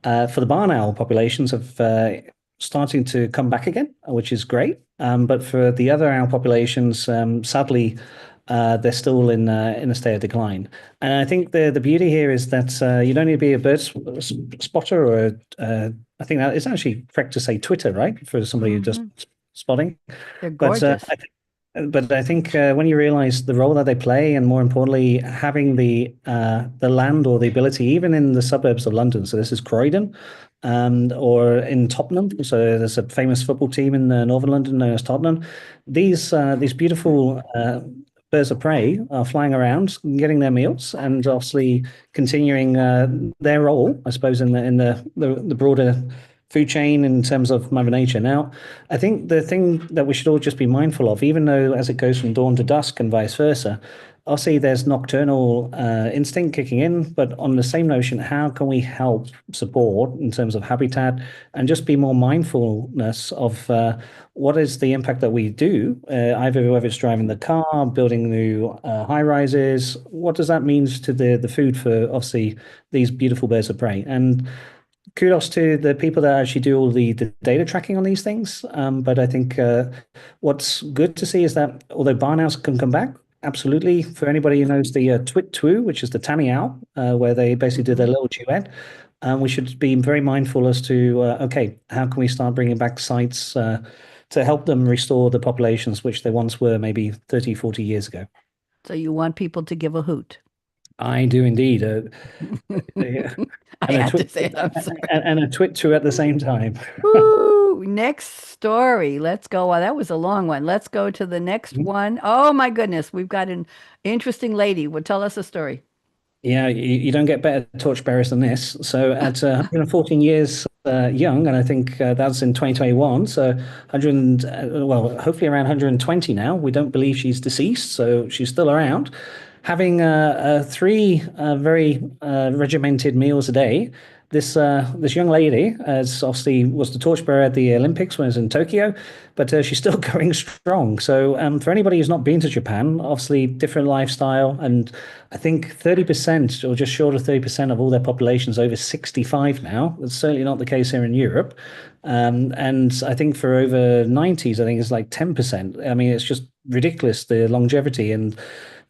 for the barn owl populations, have starting to come back again, which is great. But for the other owl populations, sadly, they're still in a state of decline. And I think the beauty here is that you don't need to be a spotter or I think that it's actually correct to say Twitter, right? For somebody who does Hmm. spotting. They're But gorgeous. I think when you realize the role that they play, and more importantly, having the land or the ability, even in the suburbs of London. So this is Croydon, or in Tottenham. So there's a famous football team in northern London known as Tottenham. These beautiful birds of prey are flying around, getting their meals, and obviously continuing their role, I suppose, in the broader food chain in terms of Mother Nature. Now, I think the thing that we should all just be mindful of, even though as it goes from dawn to dusk and vice versa, obviously there's nocturnal instinct kicking in, but on the same notion, how can we help support in terms of habitat and just be more mindfulness of what is the impact that we do, either whether it's driving the car, building new high rises, what does that mean to the food for obviously these beautiful birds of prey? And kudos to the people that actually do all the data tracking on these things. But I think what's good to see is that although barn owls can come back, absolutely, for anybody who knows the twit twoo, which is the tanny owl, where they basically do their little duet, we should be very mindful as to, okay, how can we start bringing back sites to help them restore the populations which they once were maybe 30, 40 years ago. So you want people to give a hoot. I do indeed. Yeah. I And a had to twit say it. I'm sorry. and a twit twoo at the same time. Woo! Next story. Let's go. Well, that was a long one. Let's go to the next one. Oh my goodness, we've got an interesting lady. Well, tell us a story. Yeah, you don't get better torchbearers than this. So at 114 years young, and I think that's in 2021. So 100, well, hopefully around 120 now. We don't believe she's deceased, so she's still around. Having three very regimented meals a day. This young lady, as obviously was the torchbearer at the Olympics when it was in Tokyo, but she's still going strong. So for anybody who's not been to Japan, obviously different lifestyle, and I think 30% or just short of 30% of all their population is over 65 now. That's certainly not the case here in Europe. And I think for over 90s, I think it's like 10%. I mean, it's just ridiculous, the longevity, and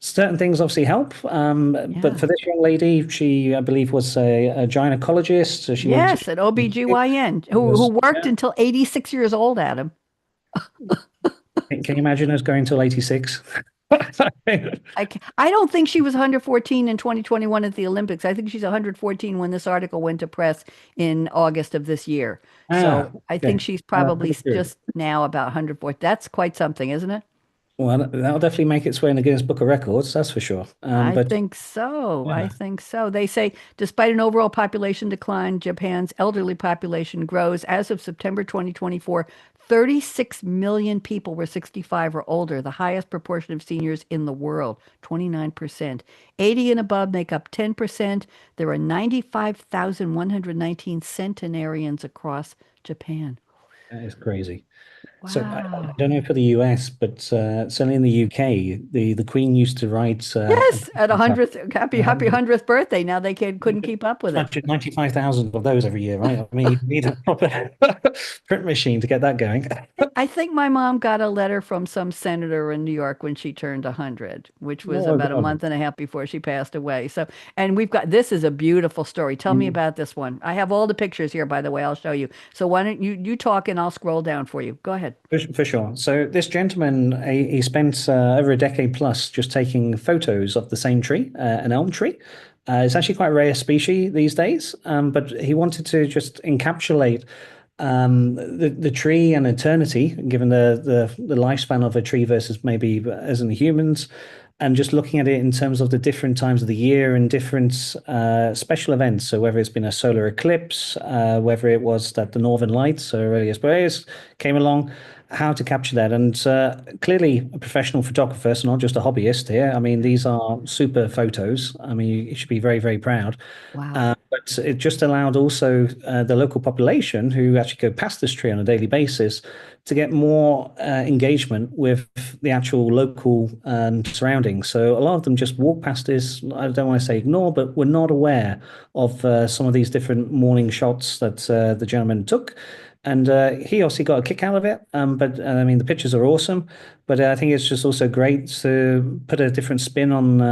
certain things obviously help. But Yeah. for this young lady, she, I believe, was a gynecologist. So she went Yes, to, an OBGYN who was, worked yeah. until 86 years old, Adam. Can you imagine us going till 86? I don't think she was 114 in 2021 at the Olympics. I think she's 114 when this article went to press in August of this year. Ah, So I think okay. she's probably Understood. just now about 104. That's quite something, isn't it? Well, that'll definitely make its way in the Guinness Book of Records, that's for sure. I But think so. I yeah, think so. They say despite an overall population decline, Japan's elderly population grows. As of September 2024, 36 million people were 65 or older, the highest proportion of seniors in the world, 29%. 80 and above make up 10%. There are 95,119 centenarians across Japan. that is crazy. So I Wow. don't know for the US, but certainly in the UK, the Queen used to write Yes, at a about hundredth, happy 100th birthday. Now they couldn't keep up with it. 95,000 of those every year, right? I mean, you need a proper print machine to get that going. I think my mom got a letter from some senator in New York when she turned 100, which was Oh, about a God. month and a half before she passed away. So, and we've got this is a beautiful story. Tell me Mm, about this one. I have all the pictures here, by the way. I'll show you. So why don't you talk and I'll scroll down for you. Go ahead. for sure. So this gentleman, he spent over a decade plus just taking photos of the same tree, an elm tree. It's actually quite a rare species these days, but he wanted to just encapsulate the tree and eternity, given the lifespan of a tree versus maybe as in humans, and just looking at it in terms of the different times of the year and different special events. So whether it's been a solar eclipse, whether it was that the Northern Lights, so earliest Boreas, came along, how to capture that. And clearly a professional photographer, so not just a hobbyist here. I mean, these are super photos. I mean, you should be very, very proud. Wow. But it just allowed also the local population who actually go past this tree on a daily basis to get more engagement with the actual local surroundings. So a lot of them just walk past this. I don't want to say ignore, but were not aware of some of these different morning shots that the gentleman took. And he obviously got a kick out of it. But I mean, the pictures are awesome. But I think it's just also great to put a different spin on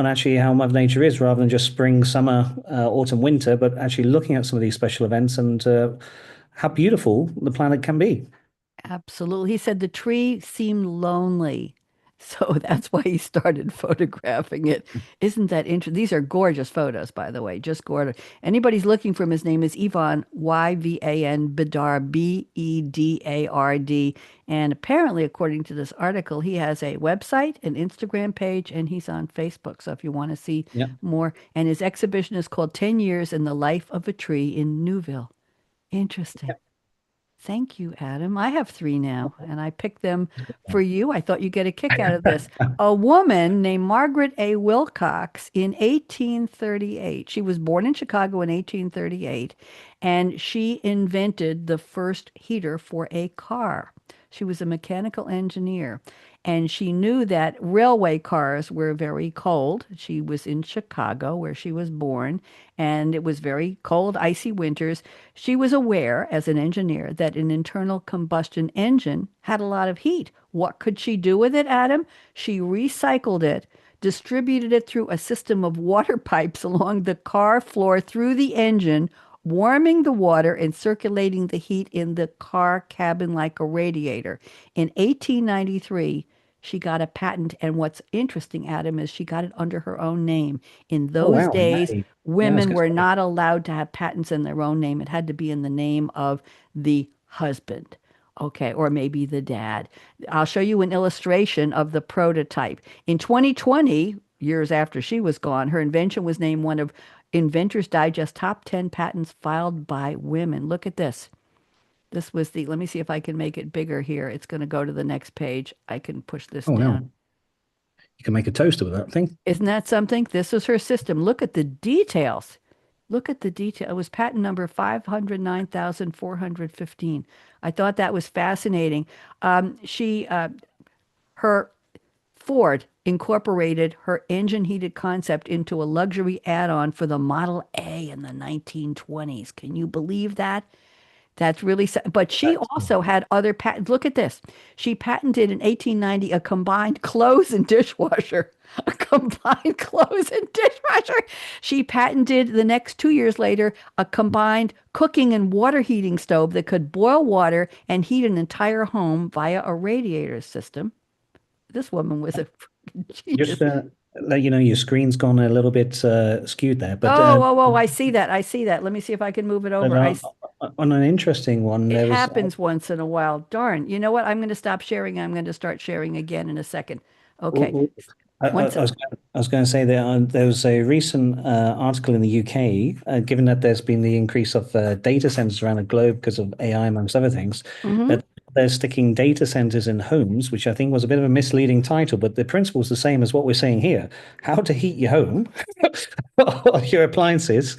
actually how Mother Nature is, rather than just spring, summer, autumn, winter, but actually looking at some of these special events and how beautiful the planet can be. Absolutely. He said the tree seemed lonely. So that's why he started photographing it. Isn't that interesting? These are gorgeous photos, by the way, just gorgeous. Anybody's looking for him, his name is Ivan, Yvan Bedard, Bedard. And apparently, according to this article, he has a website, an Instagram page, and he's on Facebook. So if you want to see Yeah. more, and his exhibition is called 10 Years in the Life of a Tree in Newville. Interesting. Thank you, Adam. I have three now, and I picked them for you. I thought you'd get a kick out of this. A woman named Margaret A. Wilcox in 1838. She was born in Chicago in 1838, and she invented the first heater for a car. She was a mechanical engineer, and she knew that railway cars were very cold. She was in Chicago, where she was born, and it was very cold, icy winters. She was aware, as an engineer, that an internal combustion engine had a lot of heat. What could she do with it, Adam? She recycled it, distributed it through a system of water pipes along the car floor through the engine, warming the water and circulating the heat in the car cabin like a radiator. In 1893, she got a patent. And what's interesting, Adam, is she got it under her own name. In Oh those wow, days, hey. Yeah, I was women gonna were say. not allowed to have patents in their own name. It had to be in the name of the husband. Okay, or maybe the dad. I'll show you an illustration of the prototype. In 2020, years after she was gone, her invention was named one of Inventor's Digest top 10 patents filed by women. Look at this. This was the, let me see if I can make it bigger here. It's going to go to the next page. I can push this Oh wow, down. you can make a toaster with that thing. Isn't that something? This was her system. Look at the details. Look at the detail. It was patent number 509,415. I thought that was fascinating. Her Ford incorporated her engine heated concept into a luxury add-on for the Model A in the 1920s. Can you believe that? That's really, but she That's also had other patents. Look at this. She patented in 1890 a combined clothes and dishwasher. A combined clothes and dishwasher. She patented the next 2 years later a combined cooking and water heating stove that could boil water and heat an entire home via a radiator system. This woman was a freaking just genius. let you know your screen's gone a little bit skewed there, Oh, oh, oh, I see that. I see that. Let me see if I can move it but over. on an interesting one, It there was happens once in a while. Darn. You know what? I'm going to stop sharing. I'm going to start sharing again in a second. Okay. oh, Once a, I was going to say that there was a recent article in the UK, given that there's been the increase of data centers around the globe because of AI, amongst other things, mhm. that they're sticking data centers in homes, which I think was a bit of a misleading title, but the principle is the same as what we're saying here: how to heat your home, or your appliances,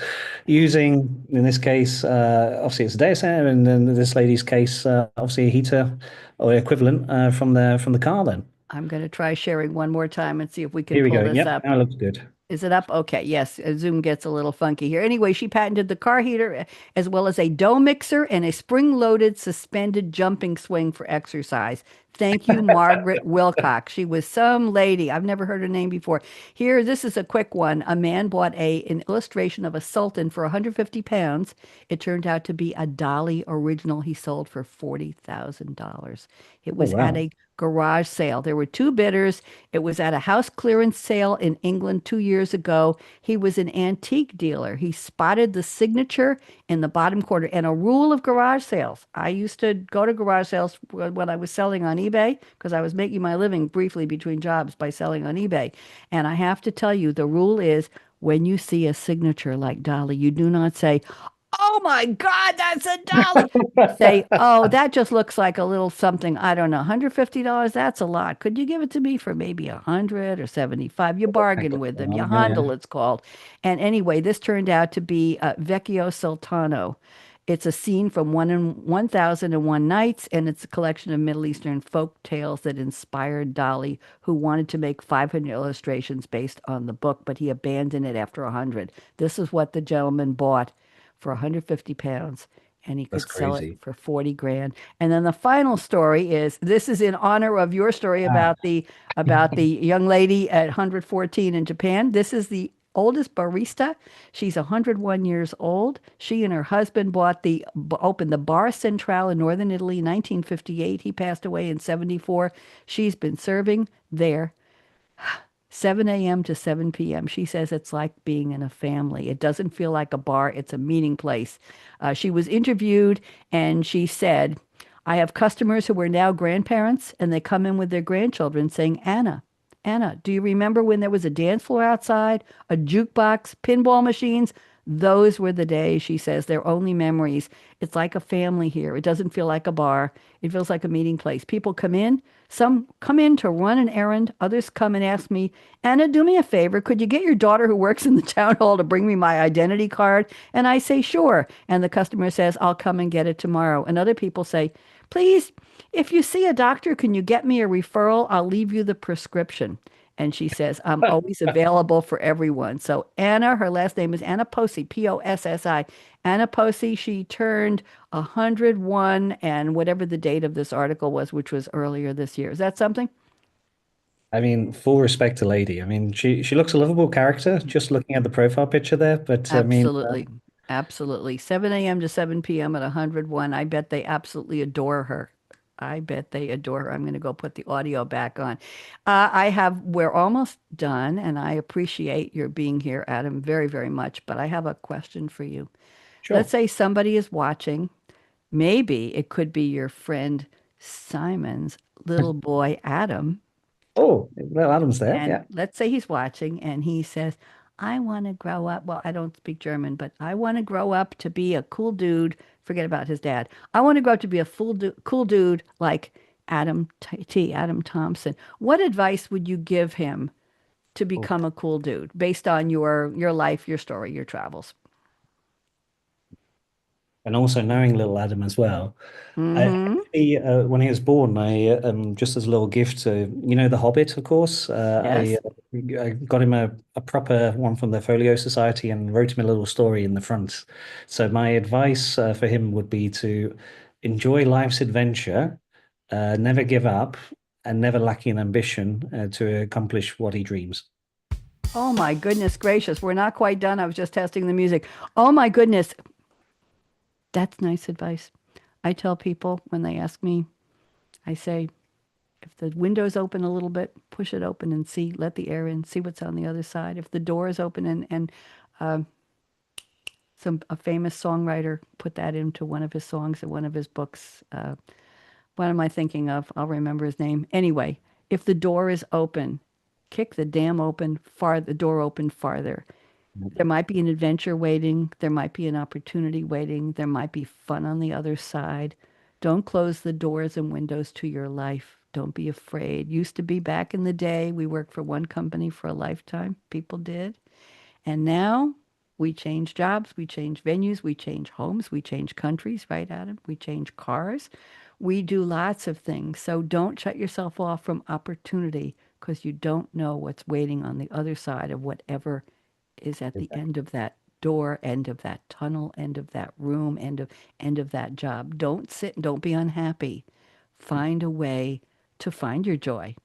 using, in this case, obviously it's a data center, and then this lady's case, obviously a heater or equivalent from the car. Then I'm going to try sharing one more time and see if we can here we pull go. this Yep, up. that looks good. Is it up? Okay, yes. Zoom gets a little funky here. Anyway, she patented the car heater as well as a dough mixer and a spring-loaded suspended jumping swing for exercise. Thank you, Margaret Wilcox. She was some lady. I've never heard her name before. Here, this is a quick one. A man bought an illustration of a sultan for 150 pounds. It turned out to be a Dolly original he sold for $40,000. It Oh was at wow. a garage sale. There were two bidders. It was at a house clearance sale in England 2 years ago. He was an antique dealer. He spotted the signature in the bottom corner. And a rule of garage sales. I used to go to garage sales when I was selling on eBay because I was making my living briefly between jobs by selling on eBay. And I have to tell you, the rule is when you see a signature like Dolly, you do not say, "Oh my God, that's a Dolly." You say, "Oh, that just looks like a little something. I don't know, $150. That's a lot. Could you give it to me for maybe 100 or 75?" You bargain with them. You Yeah, yeah. handle, it's called. And anyway, this turned out to be Vecchio Sultano. It's a scene from 1001 Nights, and it's a collection of Middle Eastern folk tales that inspired Dali, who wanted to make 500 illustrations based on the book, but he abandoned it after 100. This is what the gentleman bought for 150 pounds, and he That's could sell it crazy. for 40 grand. And then the final story is this is in honor of your story Ah, about the young lady at 114 in Japan. This is the oldest barista. She's 101 years old. She and her husband opened the Bar Centrale in northern Italy in 1958. He passed away in 74. She's been serving there 7 a.m. to 7 p.m. She says it's like being in a family. It doesn't feel like a bar, it's a meeting place. She was interviewed and she said, "I have customers who are now grandparents and they come in with their grandchildren saying, 'Anna, do you remember when there was a dance floor outside, a jukebox, pinball machines? Those were the days, she says. They're only memories. It's like a family here. It doesn't feel like a bar. It feels like a meeting place. People come in. Some come in to run an errand. Others come and ask me, Anna, do me a favor. Could you get your daughter who works in the town hall to bring me my identity card? And I say, sure. And the customer says, I'll come and get it tomorrow. And other people say, please, if you see a doctor, can you get me a referral? I'll leave you the prescription. And she says, I'm always available for everyone. So Anna, her last name is Anna Posey, Possi. Anna Posey, she turned 101 and whatever the date of this article was, which was earlier this year. Is that something? I mean, full respect to Lady. I mean, she looks a lovable character just looking at the profile picture there. But I mean, Absolutely. Absolutely. 7 a.m. to 7 p.m. at 101. I bet they absolutely adore her. I bet they adore her. I'm going to go put the audio back on. We're almost done, and I appreciate your being here, Adam, very, very much. But I have a question for you. Let's sure. say somebody is watching. Maybe it could be your friend Simon's little boy, Adam. Oh, well, Adam's there. And Yeah. let's say he's watching and he says, I want to grow up. Well, I don't speak German, but I want to grow up to be a cool dude. Forget about his dad. I want to grow up to be a cool dude like Adam Thompson. What advice would you give him to Oh. become a cool dude based on your life, your story, your travels? And also knowing little Adam as well. Mm-hmm. When he was born, I just as a little gift to The Hobbit, of course. Yes. I got him a proper one from the Folio Society and wrote him a little story in the front. So my advice for him would be to enjoy life's adventure, never give up, and never lacking in ambition to accomplish what he dreams. Oh my goodness gracious. We're not quite done. I was just testing the music. Oh my goodness. That's nice advice. I tell people when they ask me, I say, if the window's open a little bit, push it open and see, let the air in, see what's on the other side. If the door is open and uh, a famous songwriter put that into one of his songs or one of his books. What am I thinking of? I'll remember his name. Anyway, if the door is open, kick the door open farther. There might be an adventure waiting. There might be an opportunity waiting. There might be fun on the other side. Don't close the doors and windows to your life. Don't be afraid. Used to be back in the day, we worked for one company for a lifetime. People did. And now we change jobs, we change venues, we change homes, we change countries, right, Adam? We change cars. We do lots of things. So don't shut yourself off from opportunity because you don't know what's waiting on the other side of whatever is at the end of that door, end of that tunnel, end of that room, end of that job. Don't sit and don't be unhappy. Find a way to find your joy,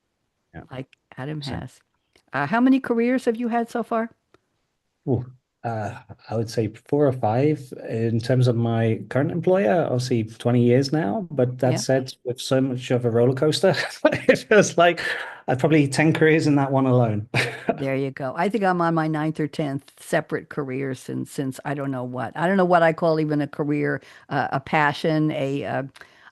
Yeah. like Adam So, has. How many careers have you had so far? ooh, I would say 4 or 5 in terms of my current employer, obviously 20 years now. But that Yeah, said, with so much of a roller coaster, it feels like I'd probably 10 careers in that one alone. there you go. I think I'm on my ninth or tenth separate career since I don't know what. I don't know what I call even a career, a passion, I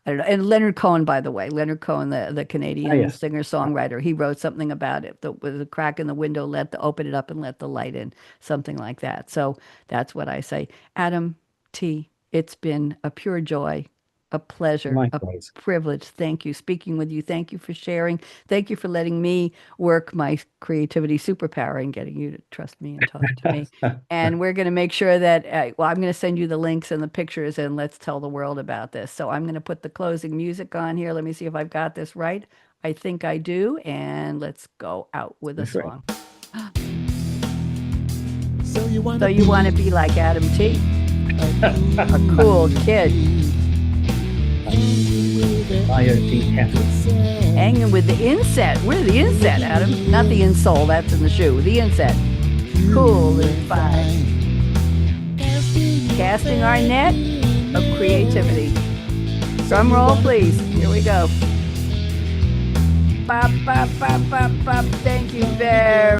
don't know. And Leonard Cohen, by the way, Leonard Cohen, the Ah, Canadian yes. singer-songwriter, he wrote something about it. With a crack in the window, open it up and let the light in, something like that. So that's what I say. Adam T, it's been a pure joy, a pleasure, a Likewise. privilege. Thank you. Speaking with you. Thank you for sharing. Thank you for letting me work my creativity superpower and getting you to trust me and talk to me. And we're going to make sure that, I'm going to send you the links and the pictures and let's tell the world about this. So I'm going to put the closing music on here. Let me see if I've got this right. I think I do. And let's go out with a Great. song. So you want So to you want to be like Adam T, a cool kid, IoT Cafe. hanging with the inset. We're the inset, Adam. Not the insole. That's in the shoe. The inset. Cool and fine. Casting our net of creativity. Drum roll, please. Here we go. Bop, bop, bop, bop, bop. Thank you very